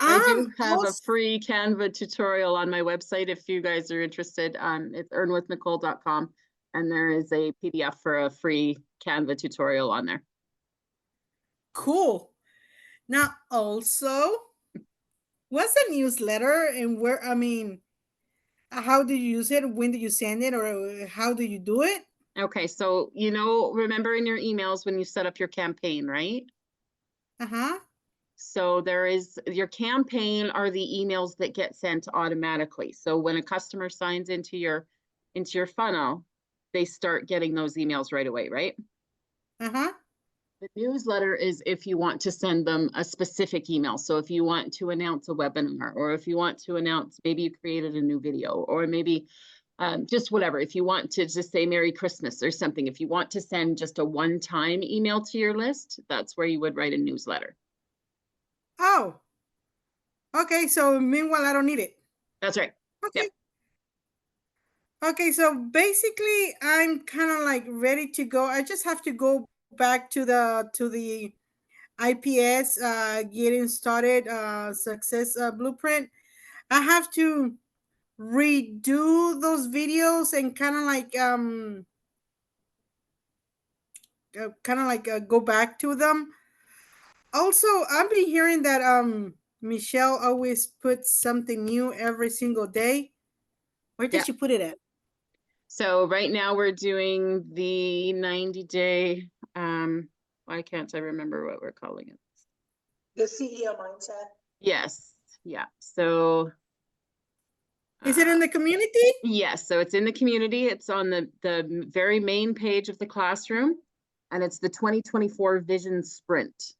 I do have a also- free Canva tutorial on my website if you guys are interested. It's earnwithnicole.com, and there is a PDF for a free Canva tutorial on there. Cool. Now, also, what's a newsletter and where, I mean, how do you use it? When do you send it, or how do you do it? Okay, so remember in your emails when you set up your campaign, right? Uh-huh. So there is your campaign are the emails that get sent automatically. So when a customer signs into your funnel, they start getting those emails right away, right? Uh-huh. The newsletter is if you want to send them a specific email. So if you want to announce a webinar, or if you want to announce, maybe you created a new video, or maybe just whatever. If you want to just say Merry Christmas or something, if you want to send just a one-time email to your list, that's where you would write a newsletter. Oh. Okay, so meanwhile, I don't need it. That's right. Okay. Okay, so basically I'm kind of like ready to go. I just have to go back to the IPS getting started success blueprint. I have to redo those videos and kind of like go back to them. Also, I've been hearing that Michelle always puts something new every single day. Where did Yeah. she put it at? So right now we're doing the 90-day, why can't I remember what we're calling it? The CEO mindset. Yes, yeah, so. Is it in the community? Yes, so it's in the community. It's on the very main page of the classroom, and it's the 2024 Vision Sprint.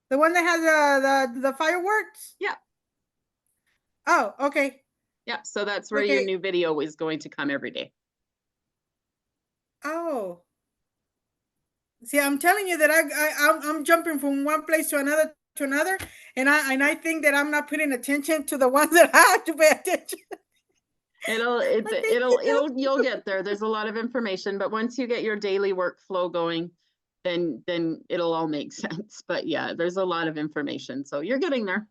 The one that has the fireworks? Yeah. Oh, okay. Yeah, so that's where your Okay. new video is going to come every day. Oh. See, I'm telling you that I'm jumping from one place to another, and I think that I'm not paying attention to the ones that I have to pay attention. You'll get there. There's a lot of information, but once you get your daily workflow going, then it'll all make sense. But yeah, there's a lot of information, so you're getting there.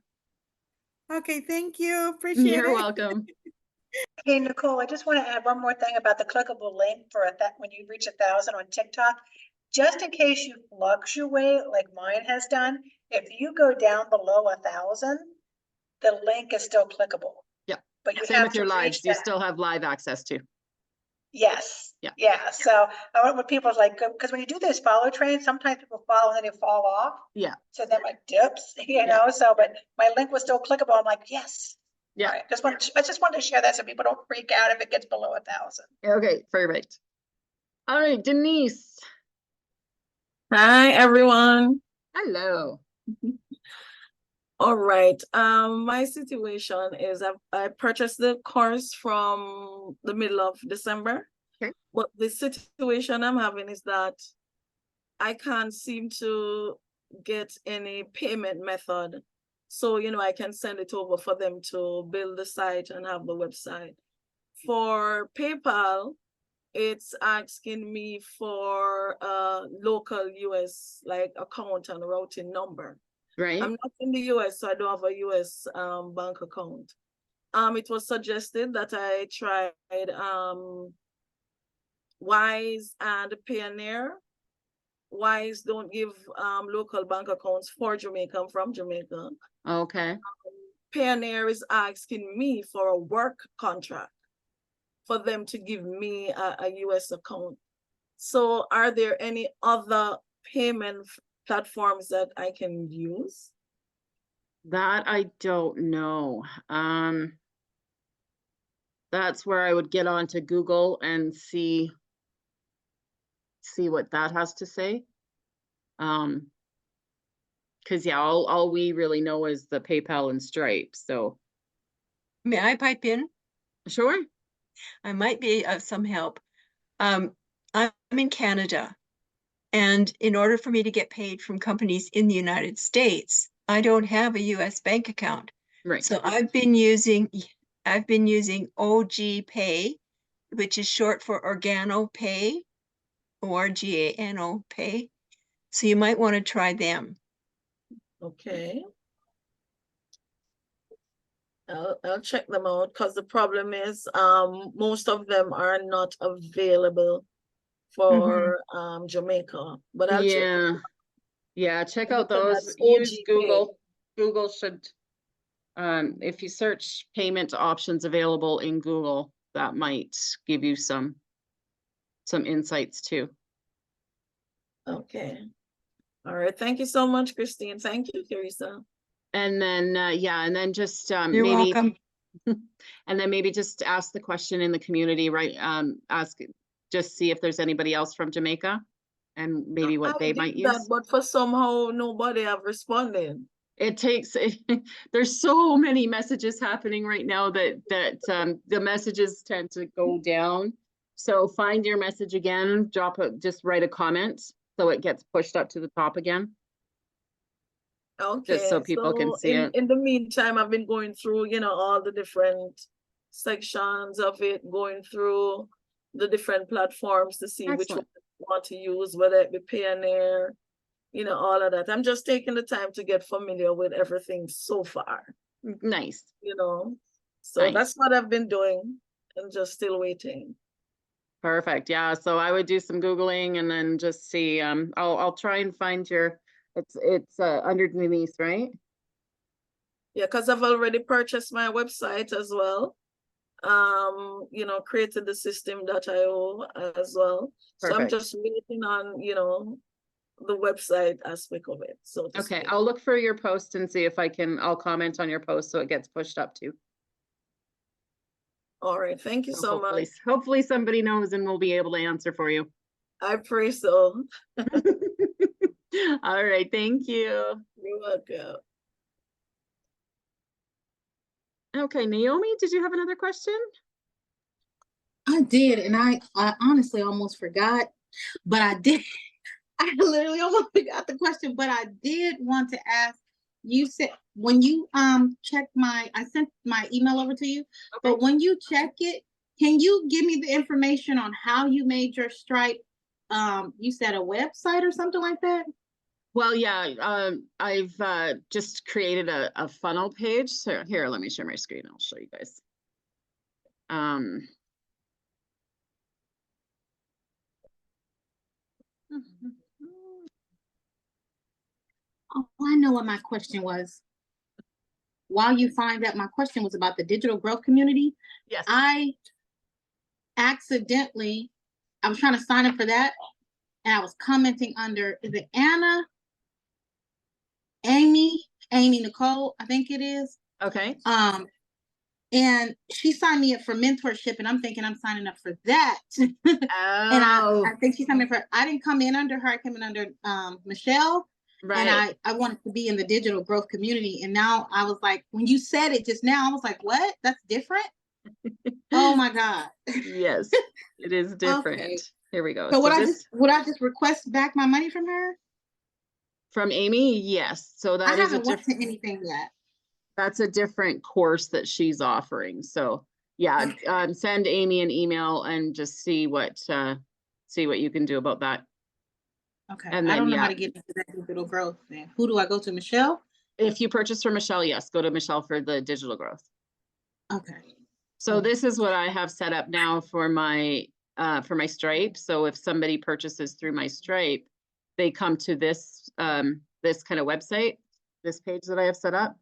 Okay, thank you. Appreciate it. You're welcome. Hey, Nicole, I just want to add one more thing about the clickable link for when you reach 1,000 on TikTok. Just in case you fluctuate like mine has done, if you go down below 1,000, the link is still clickable. Yep. But you Same have with your to lives. reach You that. still have live access to. Yes. Yeah. Yeah. So I want when people like, because when you do this follow train, sometimes people follow and then they fall off. Yeah. So then like dips, so, but my link was still clickable. I'm like, yes. Yeah. All right. I just wanted to share that so people don't freak out if it gets below 1,000. Okay, perfect. All right, Denise. Hi, everyone. Hello. All right. My situation is I purchased the course from the middle of December. Okay. But the situation I'm having is that I can't seem to get any payment method. So, I can send it over for them to build the site and have the website. For PayPal, it's asking me for a local US account and routing number. Right. I'm not in the US, so I don't have a US bank account. It was suggested that I tried Wise and Payoneer. Wise don't give local bank accounts for Jamaica. I'm from Jamaica. Okay. Payoneer is asking me for a work contract for them to give me a US account. So are there any other payment platforms that I can use? That I don't know. That's where I would get onto Google and see what that has to say. Cause yeah, all we really know is the PayPal and Stripe, so. May I pipe in? Sure. I might be of some help. I'm in Canada, and in order for me to get paid from companies in the United States, I don't have a US bank account. Right. So I've been using OG Pay, which is short for Organo Pay, ORGANO Pay. So you might want to try them. Okay. I'll check them out, because the problem is most of them are not available for Jamaica. But I'll check. Yeah. Yeah, check out Because those. that's Use OG Pay. Google. Google should, if you search payment options available in Google, that might give you some insights too. Okay. All right. Thank you so much, Christine. Thank you, Teresa. And then, yeah, and then just You're maybe, welcome. and then maybe just ask the question in the community, right? Just see if there's anybody else from Jamaica and maybe what I they did might that, use. but for somehow nobody have responded. It takes, there's so many messages happening right now that the messages tend to go down. So find your message again, just write a comment so it gets pushed up to the top again. Okay, Just so people can see it. in the meantime, I've been going through, all the different sections of it, going through the different platforms to see which one Excellent. I want to use, whether it be Payoneer, all of that. I'm just taking the time to get familiar with everything so far, Nice. So Nice. that's what I've been doing and just still waiting. Perfect. Yeah. So I would do some Googling and then just see, I'll try and find it's underneath, right? Yeah, because I've already purchased my website as well. Created the system.io as well. So I'm Perfect. just waiting on, the website aspect of it. So to Okay. speak. I'll look for your post and see if I'll comment on your post so it gets pushed up too. All right. Thank you so much. Hopefully somebody knows and we'll be able to answer for you. I pray so. All right. Thank you. You're welcome. Okay. Naomi, did you have another question? I did, and I honestly almost forgot, but I did. I literally almost forgot the question, but I did want to ask. You said when you checked I sent my email over to you, but when you check it, can you give me the information on how you made your Stripe? You said a website or something like that? Well, yeah, I've just created a funnel page. So here, let me share my screen. I'll show you guys. Oh, I know what my question was. While you find that, my question was about the digital growth community. Yes. I was trying to sign up for that, and I was commenting under, is it Anna? Amy Nicole, I think it is. Okay. And she signed me up for mentorship, and I'm thinking I'm signing up for that. And I think she signed me for, I didn't come in under her, I came in under Michelle. Right. And I wanted to be in the digital growth community. And now I was like, when you said it just now, I was like, what? That's different? Oh my God. Yes, it is different. Okay. Here we go. So would I just request back my money from her? From Amy? Yes. So that I is haven't went to anything yet. That's a different course that she's offering. So yeah, okay. Send Amy an email and just see what you can do about that. Okay. And then, I don't know how to get into that digital growth. Man. Who do I go to? Michelle? If you purchase from Michelle, yes, go to Michelle for the digital growth. Okay. So this is what I have set up now for my Stripe. So if somebody purchases through my Stripe, they come to this this kind of website, this page that I have set up.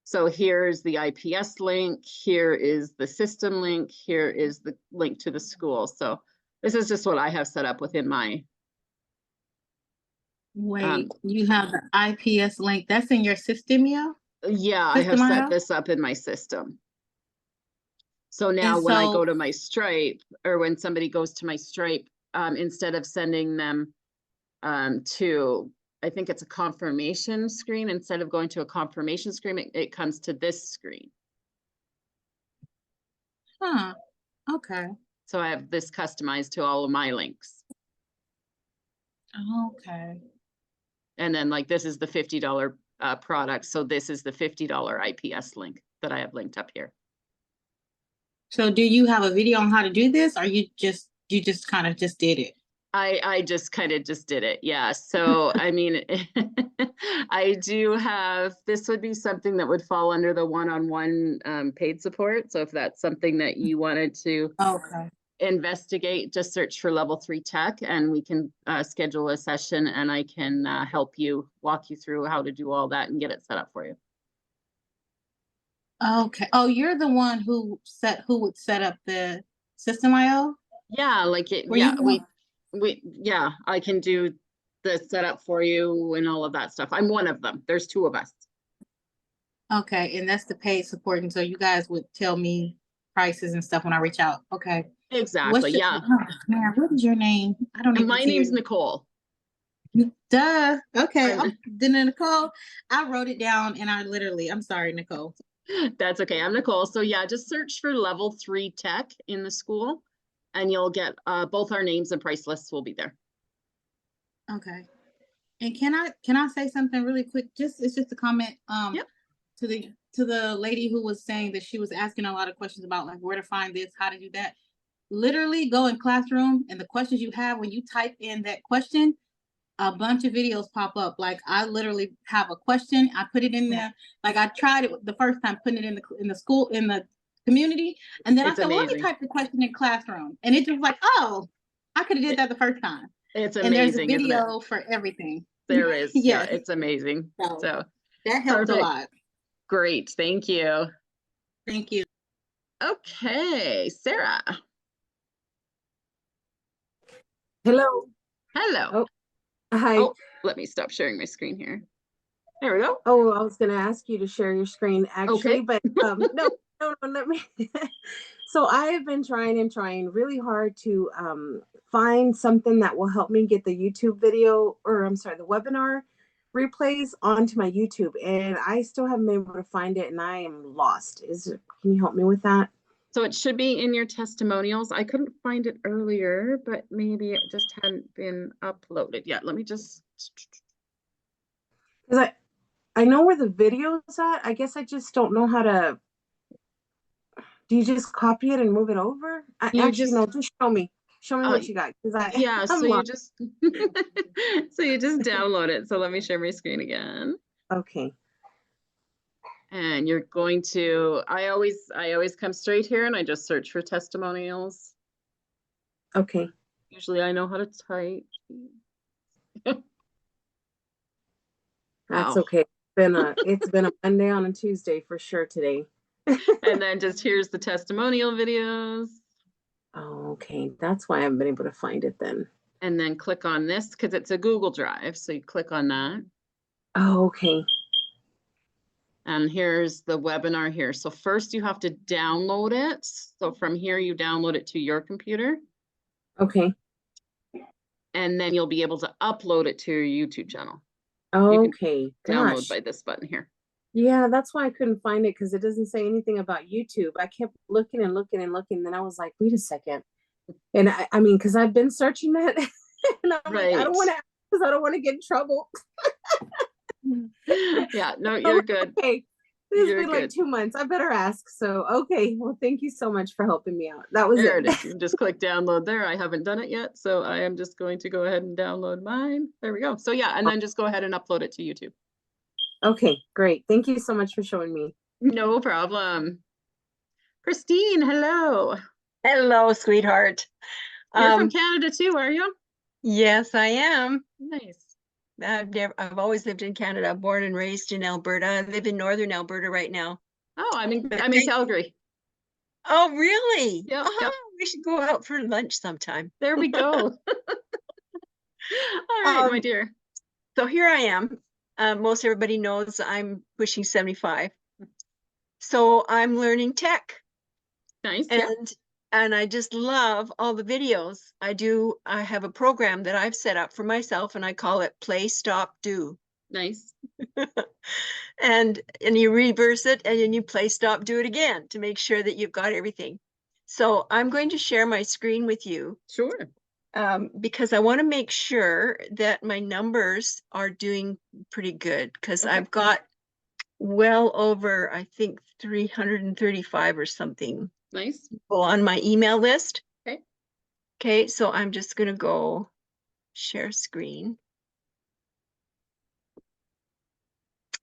So here's the IPS link, here is the system link, here is the link to the school. So this is just what I have set up within my. Wait, you have the IPS link. That's in your Systemio? Yeah, I have System set IO? this up in my system. So now And when I go so- to my Stripe, or when somebody goes to my Stripe, instead of sending them to, I think it's a confirmation screen, instead of going to a confirmation screen, it comes to this screen. Huh, okay, So I have this customized to all of my links. okay. And then like, this is the $50 product. So this is the $50 IPS link that I have linked up here. So do you have a video on how to do this, or you just kind of just did it? I just kind of just did it. Yeah. So, I mean, I do have, this would be something that would fall under the one-on-one paid support. So if that's something that you wanted to Okay. investigate, just search for Level 3 Tech and we can schedule a session and I can help you, walk you through how to do all that and get it set up for you. Okay. Oh, you're the one who would set up the System IO? Yeah, like it, Were yeah, you yeah, I can do the setup for you and all of that stuff. I'm one of them. There's two of us. Okay, and that's the paid support, and so you guys would tell me prices and stuff when I reach out. Okay. Exactly, yeah. Oh, man, what is your name? I don't even My see name's your- Nicole. Duh. Okay. I'm- Then Nicole, I wrote it down and I'm sorry, Nicole. That's okay. I'm Nicole. So yeah, just search for Level 3 Tech in the school and you'll get both our names and price lists will be there. Okay. And can I say something really quick? It's just a comment Yep. to the lady who was saying that she was asking a lot of questions about like where to find this, how to do that. Literally go in Classroom and the questions you have, when you type in that question, a bunch of videos pop up. Like I literally have a question, I put it in there. Like I tried it the first time, putting it in the school, in the community, and then It's I said, well, let me amazing. type the question in Classroom, and it was like, oh, I could have did that the first time. It's And there's a amazing, isn't it? video for everything. There is. Yeah, Yes. it's amazing. So That helped a perfect. lot. Great. Thank you. Thank you. Okay, Sarah. Hello. Hello. Hi. Oh, let me stop sharing my screen here. There we go. Oh, I was gonna ask you to share your screen actually, Okay. but no, let me. So I have been trying really hard to find something that will help me get the YouTube video, or I'm sorry, the webinar replays onto my YouTube, and I still haven't been able to find it, and I am lost. Can you help me with that? So it should be in your testimonials. I couldn't find it earlier, but maybe it just hadn't been uploaded yet. Let me just. Because I know where the video's at. I guess I just don't know how to. Do you just copy it and move it over? Just show me. Show me what you got. Yeah, I'm so you lost. just so you just download it. So let me share my screen again. Okay. And you're going to, I always come straight here and I just search for testimonials. Okay. Usually I know how to type. That's Wow. okay. It's been a Monday on a Tuesday for sure today. And then just here's the testimonial videos. Oh, okay. That's why I haven't been able to find it then. And then click on this because it's a Google Drive. So you click on that. Oh, okay. And here's the webinar here. So first you have to download it. So from here, you download it to your computer. Okay. And then you'll be able to upload it to your YouTube channel. You can Okay. download Gosh. by this button here. Yeah, that's why I couldn't find it, because it doesn't say anything about YouTube. I kept looking and looking and looking. Then I was like, wait a second. And I mean, because I've been searching that. And I'm like, I don't want to, because I don't want to get in trouble. Yeah, no, you're good. Okay. It's You're been like good. 2 months. I better ask. So, okay. Well, thank you so much for helping me out. That was There it. it is. You just click download there. I haven't done it yet. So I am just going to go ahead and download mine. There we go. So yeah, and then just go ahead and upload it to YouTube. Okay, great. Thank you so much for showing me. No problem. Christine, hello. Hello, sweetheart. You're from Canada too, are you? Yes, I am. Nice. I've always lived in Canada, born and raised in Alberta. I live in northern Alberta right now. Oh, I'm in Calgary. Oh, really? Yep, Oh, yep. we should go out for lunch sometime. There we go. All right, my dear. So here I am. most everybody knows I'm pushing 75. So I'm learning tech. Nice. Yeah. And I just love all the videos. I have a program that I've set up for myself and I call it Play, Stop, Do. Nice. And you reverse it and then you play, stop, do it again to make sure that you've got everything. So I'm going to share my screen with you. Sure. Because I want to make sure that my numbers are doing pretty good because Okay. I've got well over, I think 335 or something Nice. people on my email list. Okay. Okay, so I'm just going to go share screen.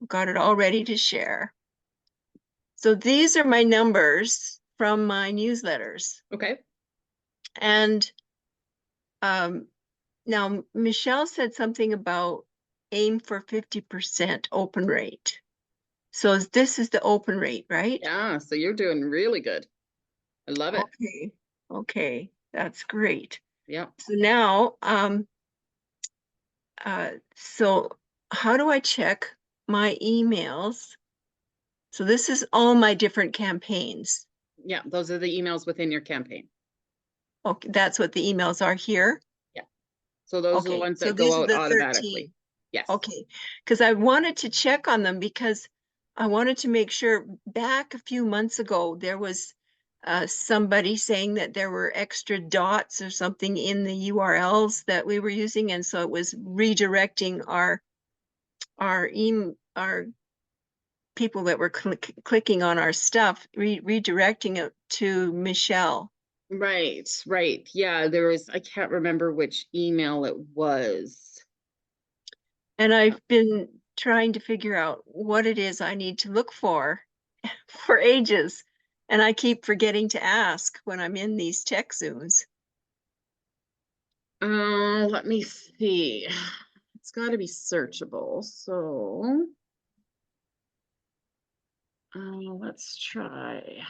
Got it all ready to share. So these are my numbers from my newsletters. Okay. And now Michelle said something about aim for 50% open rate. So this is the open rate, right? Yeah. So you're doing really good. I love it. Okay. Okay. That's great. Yeah. So now, so how do I check my emails? So this is all my different campaigns. Yeah. Those are the emails within your campaign. Okay, that's what the emails are here. Yeah. So those are the Okay, ones so that these go are out the automatically. 13. Yes. Okay, because I wanted to check on them because I wanted to make sure back a few months ago, there was somebody saying that there were extra dots or something in the URLs that we were using. And so it was redirecting our people that were clicking on our stuff, redirecting it to Michelle. Right. Right. Yeah. There was, I can't remember which email it was. And I've been trying to figure out what it is I need to look for ages. And I keep forgetting to ask when I'm in these tech Zooms. Let me see. It's got to be searchable. So let's try.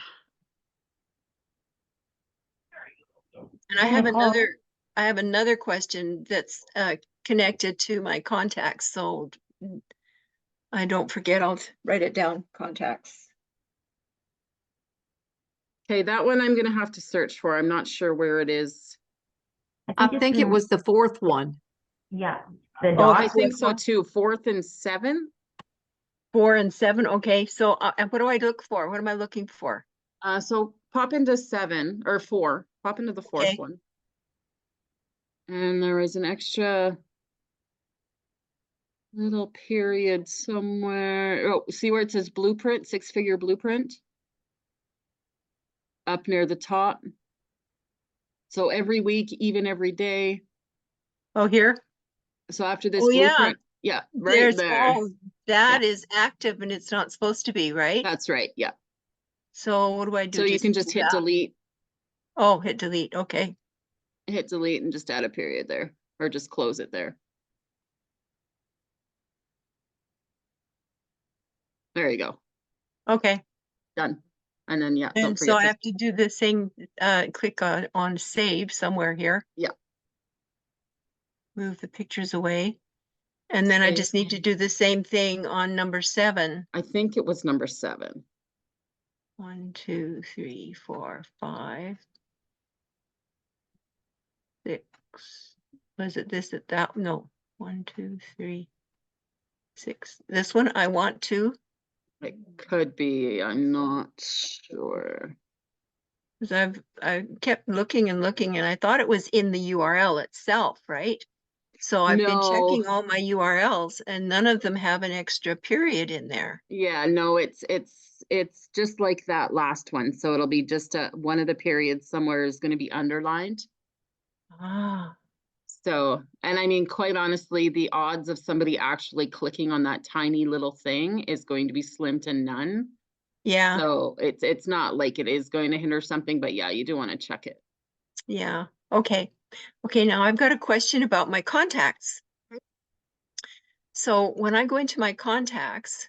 And I have another question that's connected to my contacts. So I don't forget, I'll write it down, contacts. Okay, that one I'm gonna have to search for. I'm not sure where it is. I think it was the fourth one. Yeah. The Oh, dot. I think so too. 4th and 7. 4 and 7. Okay. So and what do I look for? What am I looking for? So pop into 7 or 4. Pop into the 4th Okay. one. And there was an extra little period somewhere. Oh, see where it says blueprint, 6-figure blueprint? Up near the top. So every week, even every day. Oh, here? So after this Oh, yeah. blueprint, yeah, right There's, there. oh, that is active and it's not supposed to be, right? That's right, yeah. So what do I do? So you can just hit delete. Oh, hit delete. Okay. Hit delete and just add a period there, or just close it there. There you go. Okay. Done. And then, yeah, don't And so forget I to, have to do the same, click on save somewhere here. yeah. Move the pictures away. And then I Save. just need to do the same thing on number 7. I think it was number 7. 1, 2, 3, 4, 5, 6. Was it this at that? No. 1, 2, 3, 6. This one I want to. It could be, I'm not sure. Because I kept looking and looking and I thought it was in the URL itself, right? So I've been checking all my URLs and none of them have an extra period in there. Yeah, no, it's just like that last one. So it'll be just one of the periods somewhere is going to be underlined. Ah. So, and I mean, quite honestly, the odds of somebody actually clicking on that tiny little thing is going to be slim to none. Yeah. So it's not like it is going to hinder something, but yeah, you do want to check it. Yeah. Okay. Okay. Now I've got a question about my contacts. So when I go into my contacts,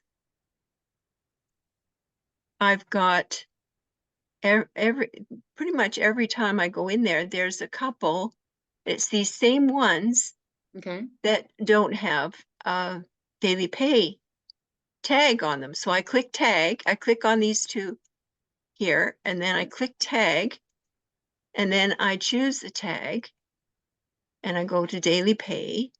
I've got pretty much every time I go in there, there's a couple. It's these same ones Okay. that don't have Daily Pay tag on them. So I click tag, I click on these two here, and then I click tag, and then I choose the tag, and I go to Daily Pay,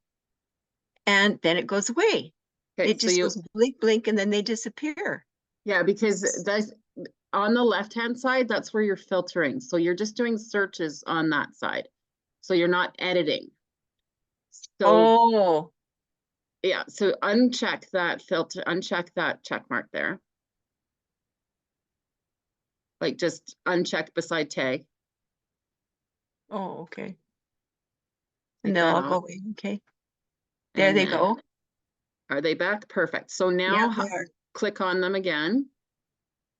and then it goes away. Okay, It so just you, goes blink, blink, and then they disappear. yeah, because that's on the left-hand side, that's where you're filtering. So you're just doing searches on that side. So you're not editing. So Oh, yeah, so uncheck that filter, uncheck that check mark there. Like just uncheck beside tag. oh, okay. Take And they'll that all off. go away. Okay. There And they then- go. Are they back? Perfect. So Yeah, now they are. click on them again.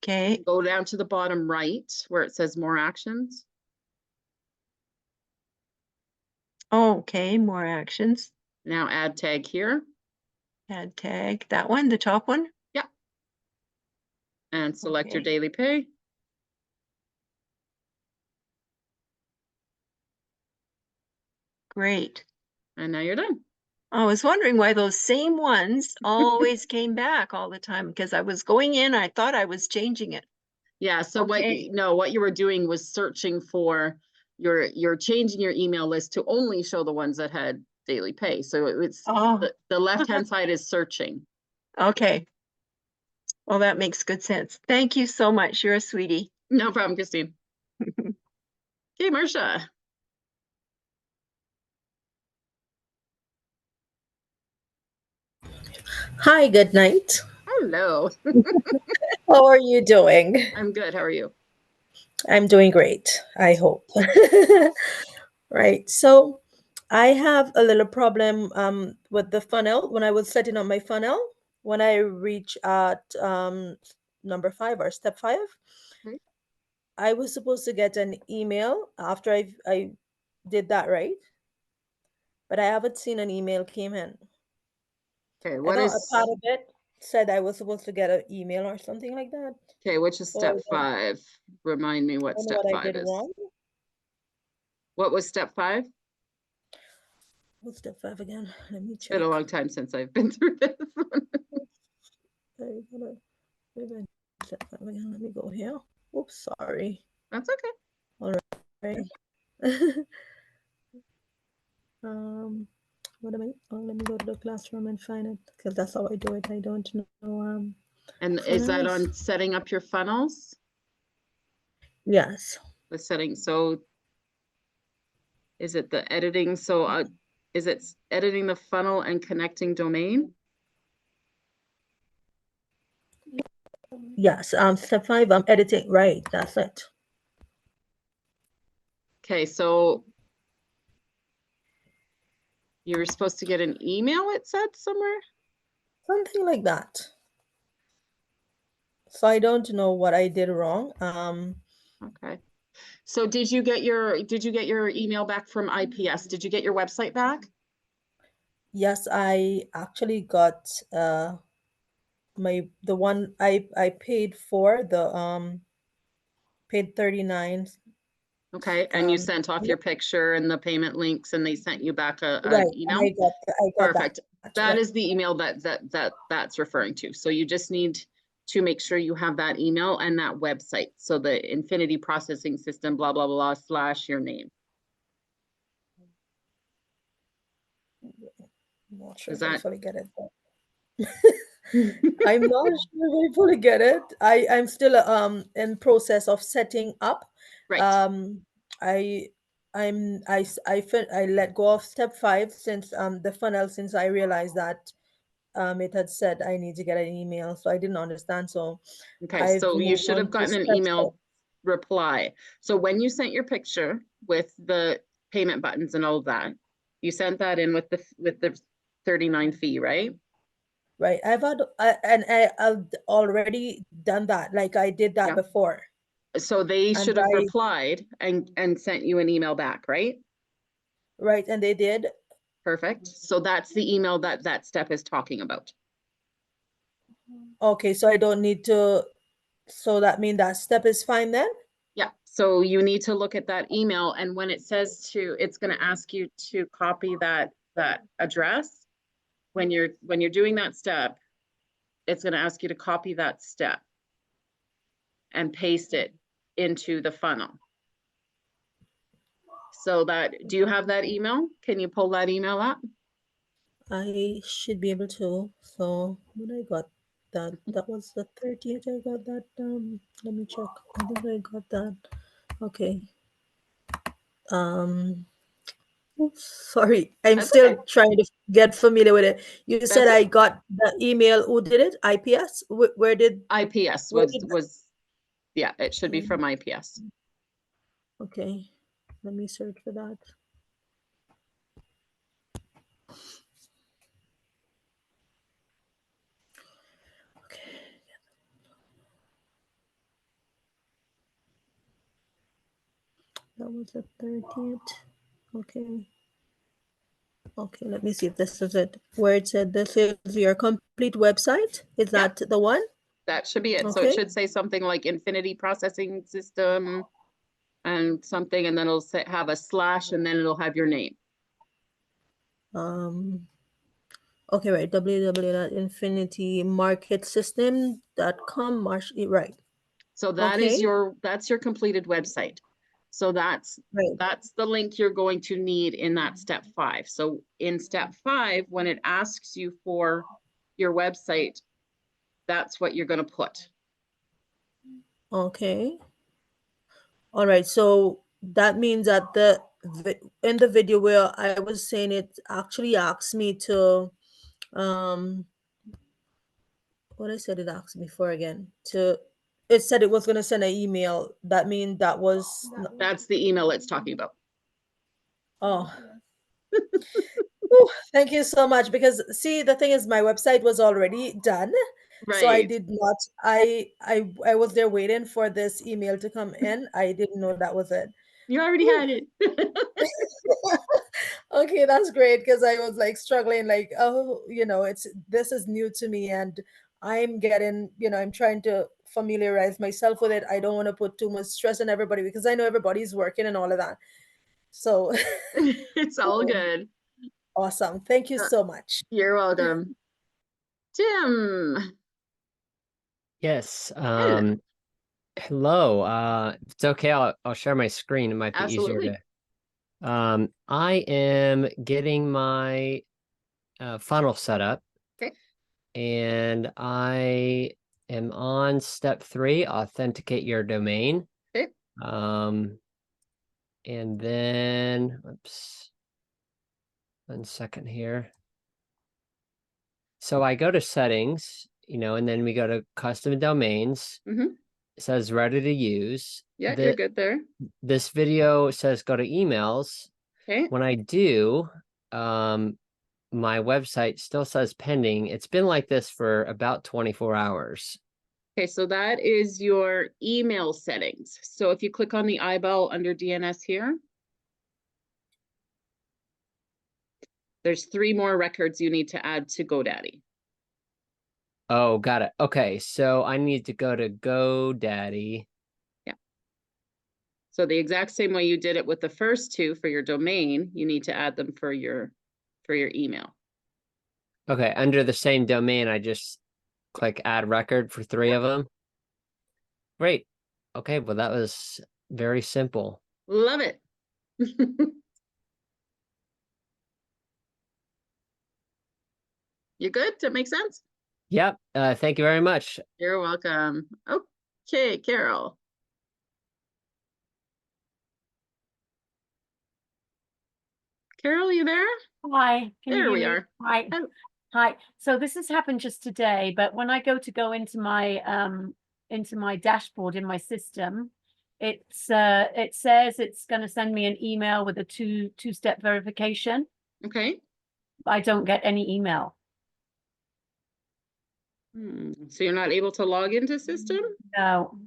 Okay. Go down to the bottom right where it says more actions. Oh, okay. More actions. Now add tag here. Add tag. That one, the top one. Yeah. And select your Okay. Daily Pay. Great. And now you're done. I was wondering why those same ones always came back all the time, because I was going in, I thought I was changing it. Yeah, so Okay. what you were doing was searching for you're changing your email list to only show the ones that had Daily Pay. So it's Oh, the left-hand side is searching. okay. Well, that makes good sense. Thank you so much. You're a sweetie. No problem, Christine. Okay, Marcia. Hi, good night. Hello. How are you doing? I'm good. How are you? I'm doing great, I hope. Right. So I have a little problem with the funnel. When I was setting up my funnel, when I reach at number 5 or step 5, Okay. I was supposed to get an email after I did that, right? But I haven't seen an email came in. Okay, I what thought a is part of it said I was supposed to get an email or something like that. okay, which is Or step I don't 5? Remind me I what don't know step what I 5 did is. wrong. What was step 5? What's step 5 again? Let me It's been check. a long time since I've been through this. I gotta- maybe I- step 5 again. Let me go here. Oops, sorry. That's okay. All right. What am I? Oh, let me go to the classroom and find it because that's how I do it. I don't know. And is that Funnels. on setting up your funnels? Yes. The setting, so is it the editing? So is it editing the funnel and connecting domain? Yes. Step 5. I'm editing. Right. That's it. Okay, so you were supposed to get an email, it said somewhere? Something like that. So I don't know what I did wrong. Okay. So did you get your email back from IPS? Did you get your website back? Yes, I actually got the one I paid for the paid 39. Okay, and you sent off your picture and the payment links and they sent you back right, an and email? I got Perfect. that. That Right. is the email that's referring to. So you just need to make sure you have that email and that website. So the Infinity Processing System, blah, blah, blah, / your name. I'm not sure Is if I that- fully get it. I'm not sure if I fully get it. I'm still in process of setting up. Right. I let go of step 5 since the funnel, since I realized that it had said I need to get an email, so I didn't understand. So Okay, so you moved should on have to gotten an step email reply. So when you sent your picture with the payment buttons and all of that, you sent that in with the 39 fee, right? Right. I've already done that. Like I did that Yeah. before. So they And should have I- replied and sent you an email back, right? Right. And they did. Perfect. So that's the email that step is talking about. Okay. So I don't need to. So that means that step is fine then? Yeah, so you need to look at that email and when it says it's going to ask you to copy that address. when you're doing that step, it's gonna ask you to copy that step and paste it into the funnel. So that, do you have that email? Can you pull that email up? I should be able to. So when I got that, that was the 30th. I got that. Let me check. I think I got that. Okay. Oops, sorry, I'm That's still okay. trying to get familiar with it. You said That's I it. got the email. Who did it? IPS? Where did? IPS Where was, did yeah, it should be Okay. from IPS. Okay, let me search for that. Okay. That was the 30th. Okay. Okay, let me see if this is it. Where it said this is your complete website. Is that the one? That should be it. So it Okay. should say something like Infinity Processing System and something, and then it'll say, have a slash, and then it'll have your name. Okay, right. www.infinitymarketsystem.com. Right. So that is Okay. that's your completed website. So that's Right. the link you're going to need in that step 5. So in step 5, when it asks you for your website, that's what you're going to put. Okay. All right. So that means that in the video where I was saying it actually asked me to what I said it asked me for again to it said it was going to send an email. That means that was That's the email it's talking about. oh. Whew, thank you so much, because see, the thing is my website was already done. So I Right. did not I was there waiting for this email to come in. I didn't know that was it. You already Whew. had it. Okay, that's great, because I was like struggling, like, oh, this is new to me, and I'm getting, I'm trying to familiarize myself with it. I don't want to put too much stress on everybody because I know everybody's working and all of that. So It's all good. awesome. Thank you so much. You're welcome. Tim. Yes. Hello. Hello. If it's okay, I'll share my screen. It might be easier Absolutely. to. I am getting my funnel set up, Okay. and I am on step 3, authenticate your domain. Okay. And then, oops, 1 second here. So I go to settings, and then we go to custom domains. Mm-hmm. It says ready to use. Yeah, you're good there. This video says go to emails. Okay. When I do, my website still says pending. It's been like this for about 24 hours. Okay, so that is your email settings. So if you click on the eyeball under DNS here, there's 3 more records you need to add to GoDaddy. Oh, got it. Okay, so I need to go to GoDaddy. Yeah. So the exact same way you did it with the first 2 for your domain, you need to add them for your email. Okay, under the same domain, I just click add record for 3 of them. Great. Okay, well, that was very simple. Love it. You good? That make sense? Yep. Thank you very much. You're welcome. Okay, Carol. Carol, you there? Hi, can you There hear we me? are. Hi. Hi. So this has happened just today, but when I go into my dashboard in my system, it says it's going to send me an email with a two-step verification. Okay. I don't get any email. So you're not able to log into system? No.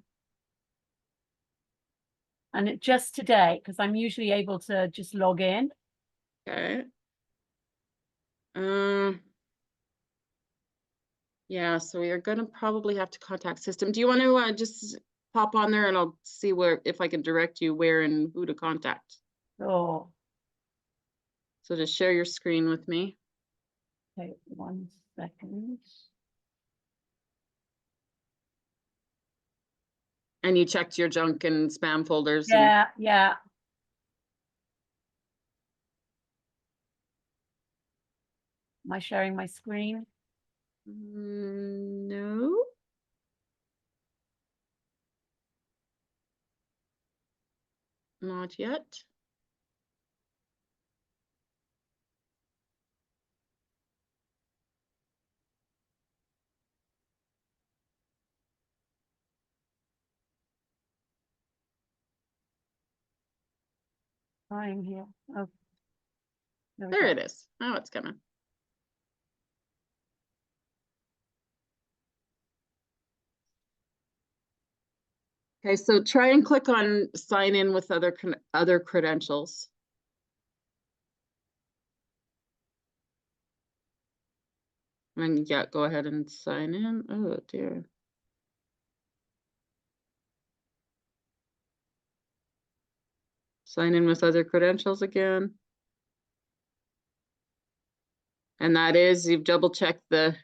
And it just today, because I'm usually able to just log in. Okay. Yeah, so we're gonna probably have to contact system. Do you want to just pop on there and I'll see if I can direct you where and who to contact. Oh. So just share your screen with me. Okay, 1 second. And you checked your junk and spam folders and Yeah, yeah. Am I sharing my screen? no. Not yet. I'm here. Oh. we There go. it is. Now it's coming. Okay, so try and click on sign in with other credentials. And yeah, go ahead and sign in. Oh dear. Sign in with other credentials again. And that is, you've double checked the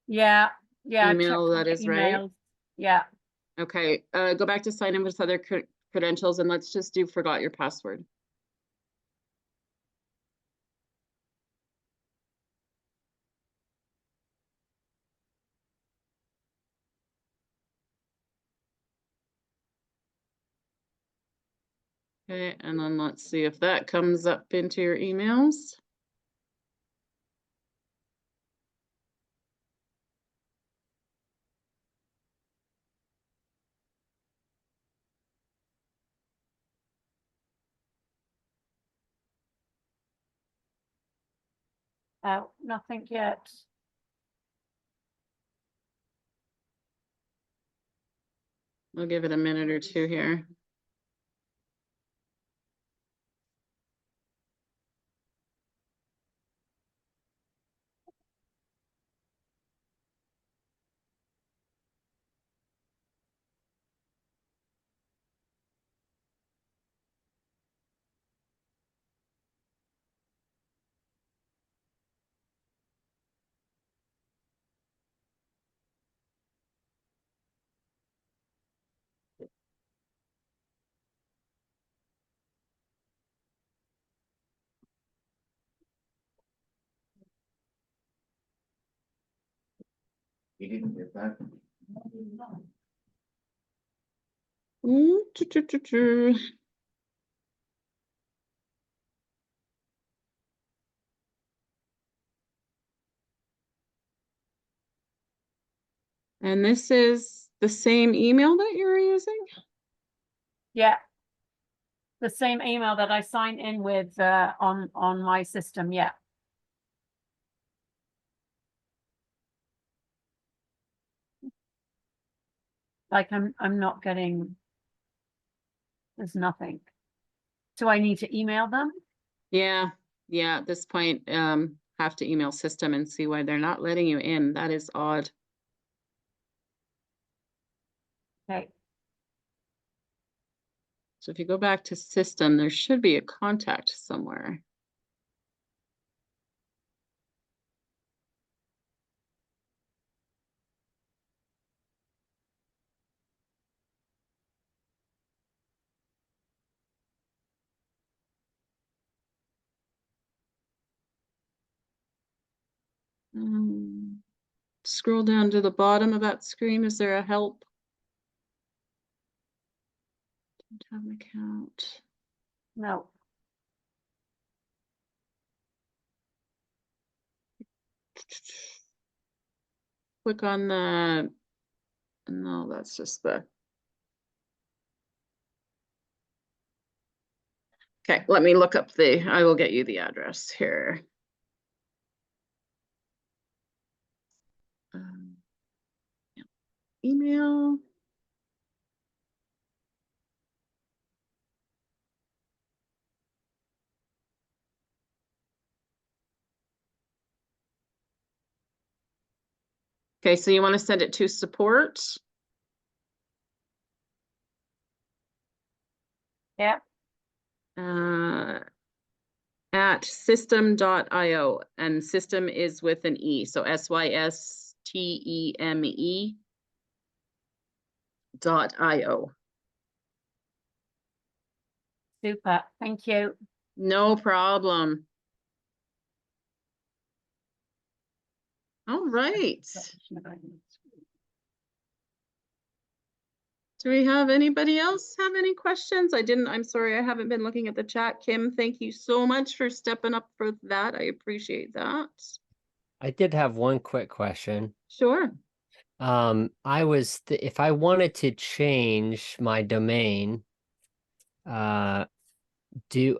Yeah, yeah. I've email, checked that my is right. emails. Yeah. Okay, go back to sign in with other credentials and let's just do forgot your password. Okay, and then let's see if that comes up into your emails. Oh, nothing yet. We'll give it a minute or two here. You didn't get that? And this is the same email that you're using? Yeah. The same email that I signed in with on my system. Yeah. Like I'm not getting. There's nothing. Do I need to email them? Yeah, yeah, at this point, have to email system and see why they're not letting you in. That is odd. Okay. So if you go back to system, there should be a contact somewhere. Scroll down to the bottom of that screen. Is there a help? Don't have an account. No. Click on the, no, that's just the. Okay, let me look up I will get you the address here. Yeah. Email. Okay, so you want to send it to support? Yeah. At at system.io, and system is with an E, so systeme.io. Super, thank you. No problem. All right. Do we have anybody else have any questions? I'm sorry, I haven't been looking at the chat. Kim, thank you so much for stepping up for that. I appreciate that. I did have one quick question. Sure. If I wanted to change my domain, how do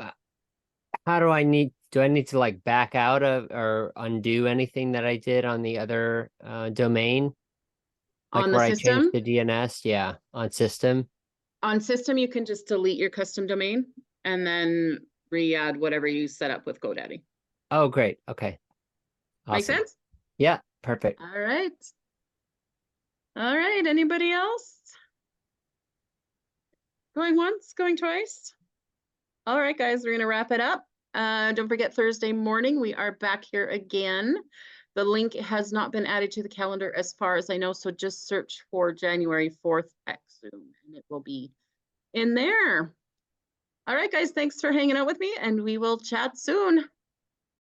I need to like back out of or undo anything that I did on the other domain? Like On the where I system? changed the DNS, yeah, on system. On system, you can just delete your custom domain and then re-add whatever you set up with GoDaddy. Oh, great. Okay. Make Awesome. sense? Yeah, perfect. All right. All right, anybody else? Going once, going twice? All right, guys, we're gonna wrap it up. Don't forget Thursday morning, we are back here again. The link has not been added to the calendar as far as I know, so just search for January 4th at Zoom and it will be in there. All right, guys, thanks for hanging out with me and we will chat soon.